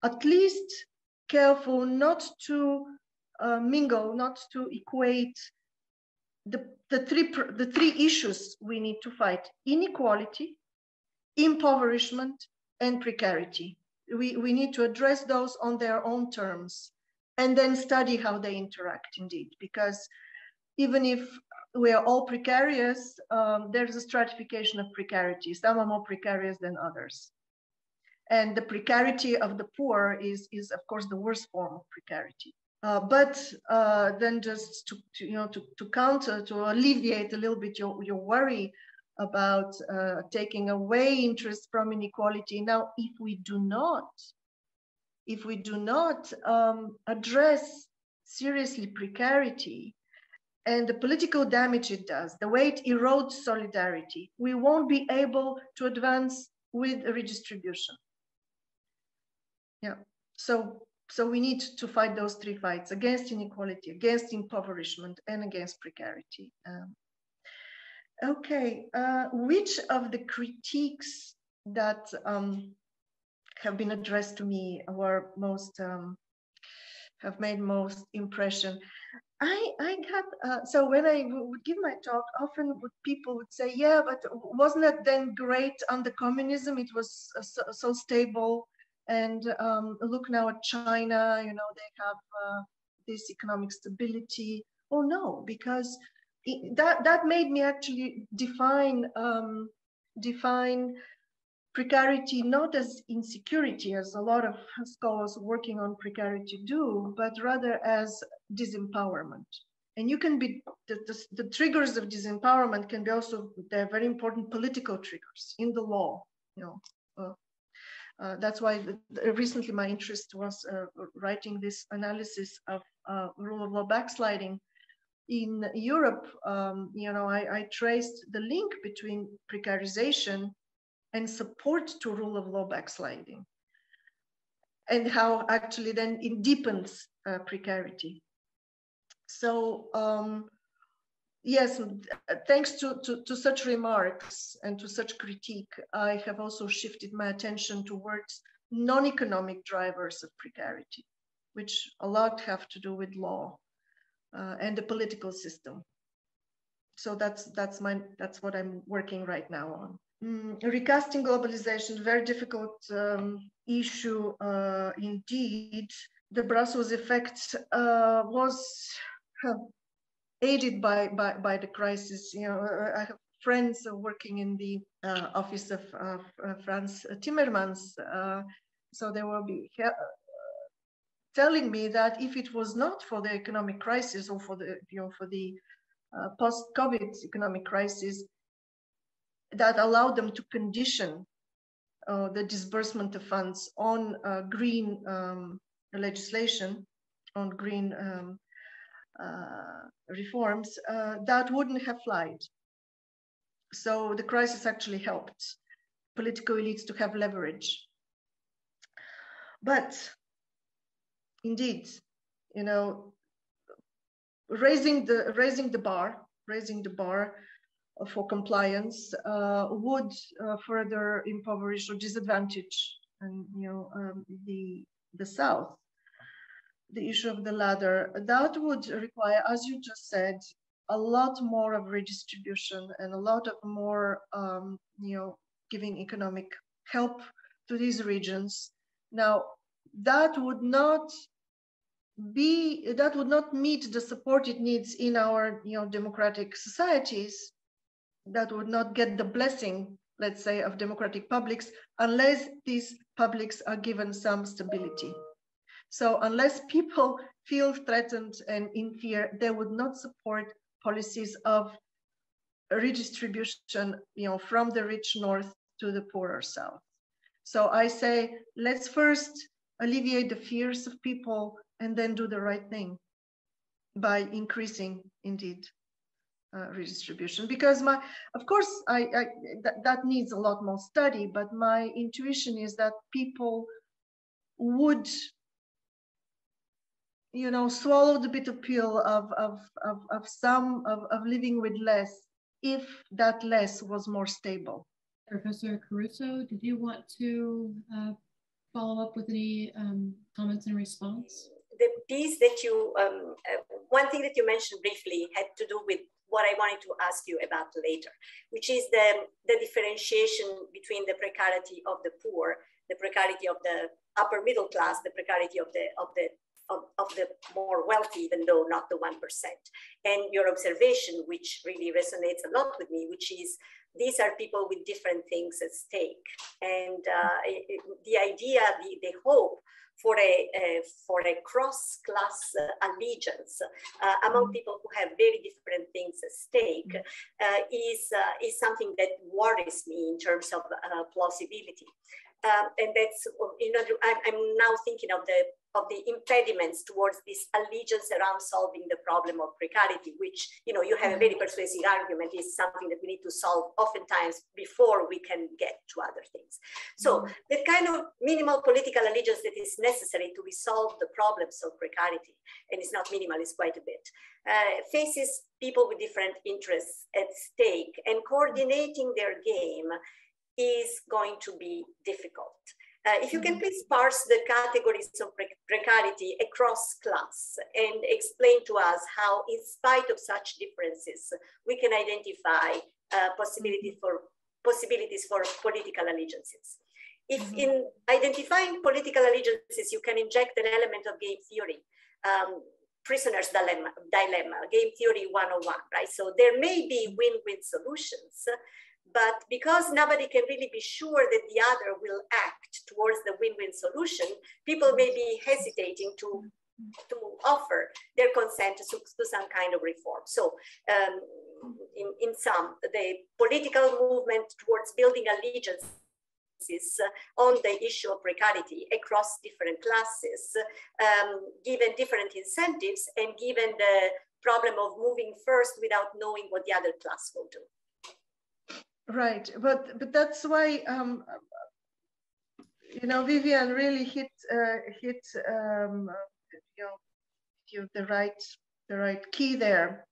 at least careful not to mingle, not to equate the three issues we need to fight: inequality, impoverishment, and precarity. We need to address those on their own terms and then study how they interact indeed, because even if we are all precarious, there's a stratification of precarity. Some are more precarious than others. And the precarity of the poor is of course the worst form of precarity. But then just to counter, to alleviate a little bit your worry about taking away interest from inequality. Now, if we do not address seriously precarity and the political damage it does, the way it erodes solidarity, we won't be able to advance with redistribution. Yeah, so we need to fight those three fights: against inequality, against impoverishment, and against precarity. Okay, which of the critiques that have been addressed to me were most, have made most impression? I got, so when I would give my talk, often people would say, yeah, but wasn't it then great under communism? It was so stable. And look now at China, they have this economic stability. Oh no, because that made me actually define precarity not as insecurity, as a lot of scholars working on precarity do, but rather as disempowerment. And you can be, the triggers of disempowerment can be also, they're very important political triggers in the law. That's why recently my interest was writing this analysis of rule of law backsliding. In Europe, I traced the link between precarization and support to rule of law backsliding, and how actually then it deepens precarity. So yes, thanks to such remarks and to such critique, I have also shifted my attention towards non-economic drivers of precarity, which a lot have to do with law and the political system. So that's what I'm working right now on. Recasting globalization, very difficult issue indeed. The Brussels effect was aided by the crisis. I have friends working in the office of Franz Timmermans, so they will be telling me that if it was not for the economic crisis, or for the post-COVID economic crisis, that allowed them to condition the disbursement of funds on green legislation, on green reforms, that wouldn't have flied. So the crisis actually helped political elites to have leverage. But indeed, you know, raising the bar for compliance would further impoverish or disadvantage, and the South. The issue of the ladder, that would require, as you just said, a lot more of redistribution and a lot of more, giving economic help to these regions. Now, that would not meet the support it needs in our, democratic societies. That would not get the blessing, let's say, of democratic publics unless these publics are given some stability. So unless people feel threatened and in fear, they would not support policies of redistribution, from the rich north to the poorer south. So I say, let's first alleviate the fears of people and then do the right thing by increasing, indeed, redistribution. Because of course, that needs a lot more study, but my intuition is that people would, swallow the bitter pill of living with less, if that less was more stable. Professor Caruso, did you want to follow up with any comments in response? The piece that you, one thing that you mentioned briefly had to do with what I wanted to ask you about later, which is the differentiation between the precarity of the poor, the precarity of the upper middle class, the precarity of the more wealthy, even though not the 1%. And your observation, which really resonates a lot with me, which is these are people with different things at stake. And the idea, the hope for a cross-class allegiance among people who have very different things at stake is something that worries me in terms of plausibility. And that's, I'm now thinking of the impediments towards this allegiance around solving the problem of precarity, which, you have a very persuasive argument is something that we need to solve oftentimes before we can get to other things. So the kind of minimal political allegiance that is necessary to resolve the problems of precarity, and it's not minimal, it's quite a bit, faces people with different interests at stake, and coordinating their game is going to be difficult. If you can please parse the categories of precarity across class and explain to us how, in spite of such differences, we can identify possibilities for political allegiances. If in identifying political allegiances, you can inject an element of game theory, prisoner's dilemma, game theory 101, right? So there may be win-win solutions, but because nobody can really be sure that the other will act towards the win-win solution, people may be hesitating to offer their consent to some kind of reform. So in sum, the political movement towards building allegiances on the issue of precarity across different classes, given different incentives and given the problem of moving first without knowing what the other class will do. Right, but that's why Vivien really hit the right key there,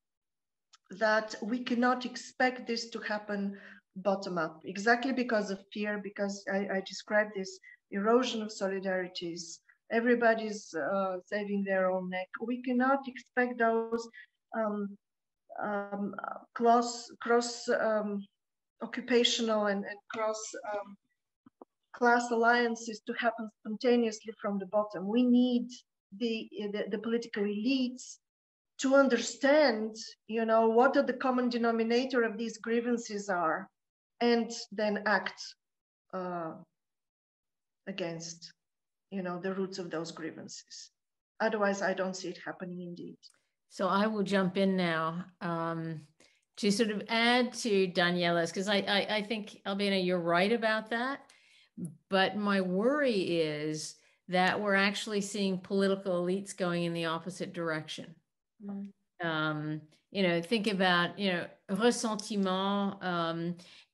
that we cannot expect this to happen bottom up, exactly because of fear, because I described this erosion of solidarities. Everybody's saving their own neck. We cannot expect those cross occupational and cross class alliances to happen spontaneously from the bottom. We need the political elites to understand, what are the common denominator of these grievances are, and then act against, the roots of those grievances. Otherwise, I don't see it happening indeed. So I will jump in now. to sort of add to Daniela's, because I think, Albena, you're right about that. But my worry is that we're actually seeing political elites going in the opposite direction. You know, think about, you know, ressentiment.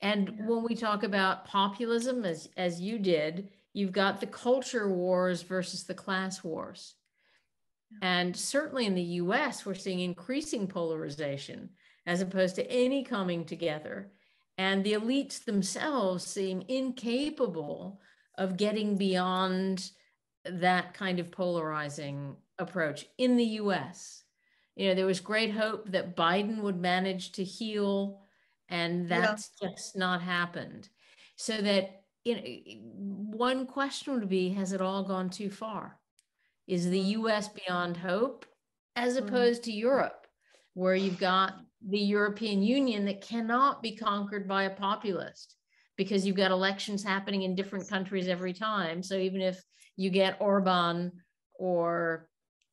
And when we talk about populism, as you did, you've got the culture wars versus the class wars. And certainly in the US, we're seeing increasing polarization as opposed to any coming together. And the elites themselves seem incapable of getting beyond that kind of polarizing approach in the US. You know, there was great hope that Biden would manage to heal, and that's just not happened. So that, you know, one question would be, has it all gone too far? Is the US beyond hope, as opposed to Europe, where you've got the European Union that cannot be conquered by a populist, because you've got elections happening in different countries every time. So even if you get Orban or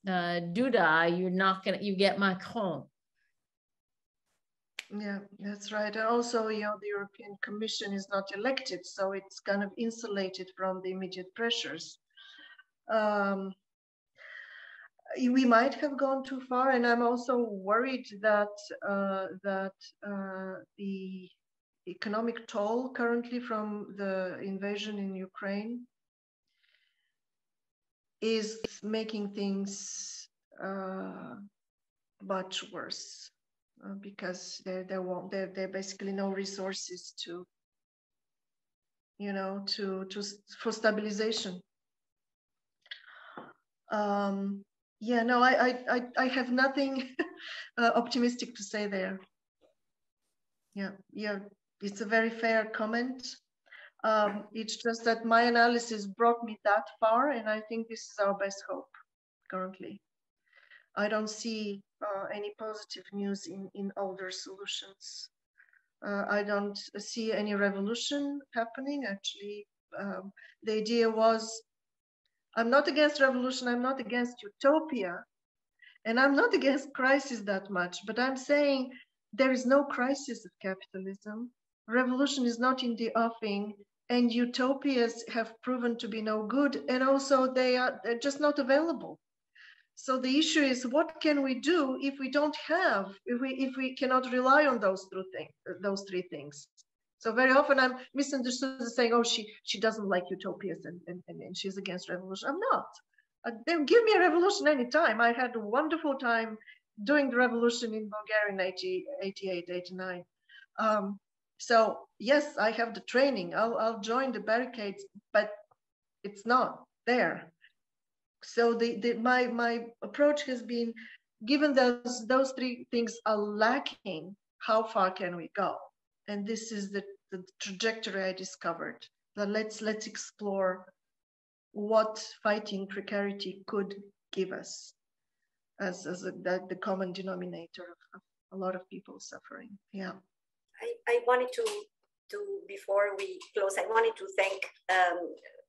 Duda, you're not gonna, you get Macron. Yeah, that's right. And also, you know, the European Commission is not elected, so it's kind of insulated from the immediate pressures. We might have gone too far, and I'm also worried that the economic toll currently from the invasion in Ukraine is making things much worse, because there basically no resources to, you know, for stabilization. Yeah, no, I have nothing optimistic to say there. Yeah, it's a very fair comment. It's just that my analysis brought me that far, and I think this is our best hope currently. I don't see any positive news in older solutions. I don't see any revolution happening. Actually, the idea was, I'm not against revolution, I'm not against utopia, and I'm not against crisis that much, but I'm saying there is no crisis of capitalism. Revolution is not in the offing, and utopias have proven to be no good, and also they're just not available. So the issue is, what can we do if we don't have, if we cannot rely on those three things? So very often I'm misunderstood as saying, oh, she doesn't like utopias and she's against revolution. I'm not. Then give me a revolution anytime. I had a wonderful time doing the revolution in Bulgaria in 88, 89. So yes, I have the training. I'll join the barricades, but it's not there. So my approach has been, given those three things are lacking, how far can we go? And this is the trajectory I discovered. That let's explore what fighting precarity could give us as the common denominator of a lot of people suffering. Yeah. I wanted to before we close, I wanted to thank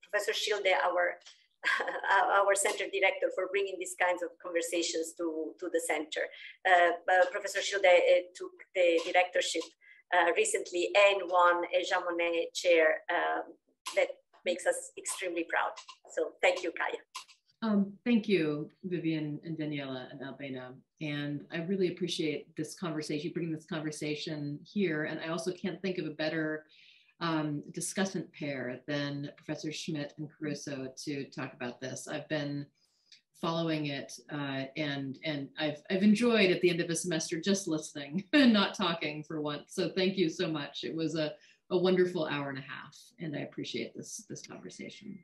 Professor Schilde, our center director, for bringing these kinds of conversations to the center. Professor Schilde took the directorship recently and won a Jean Monnet chair that makes us extremely proud. So thank you, Kaya. Thank you, Vivien and Daniela and Albena. And I really appreciate this conversation, bringing this conversation here. And I also can't think of a better discussant pair than Professor Schmidt and Caruso to talk about this. I've been following it and I've enjoyed at the end of a semester just listening and not talking for once. So thank you so much. It was a wonderful hour and a half, and I appreciate this conversation.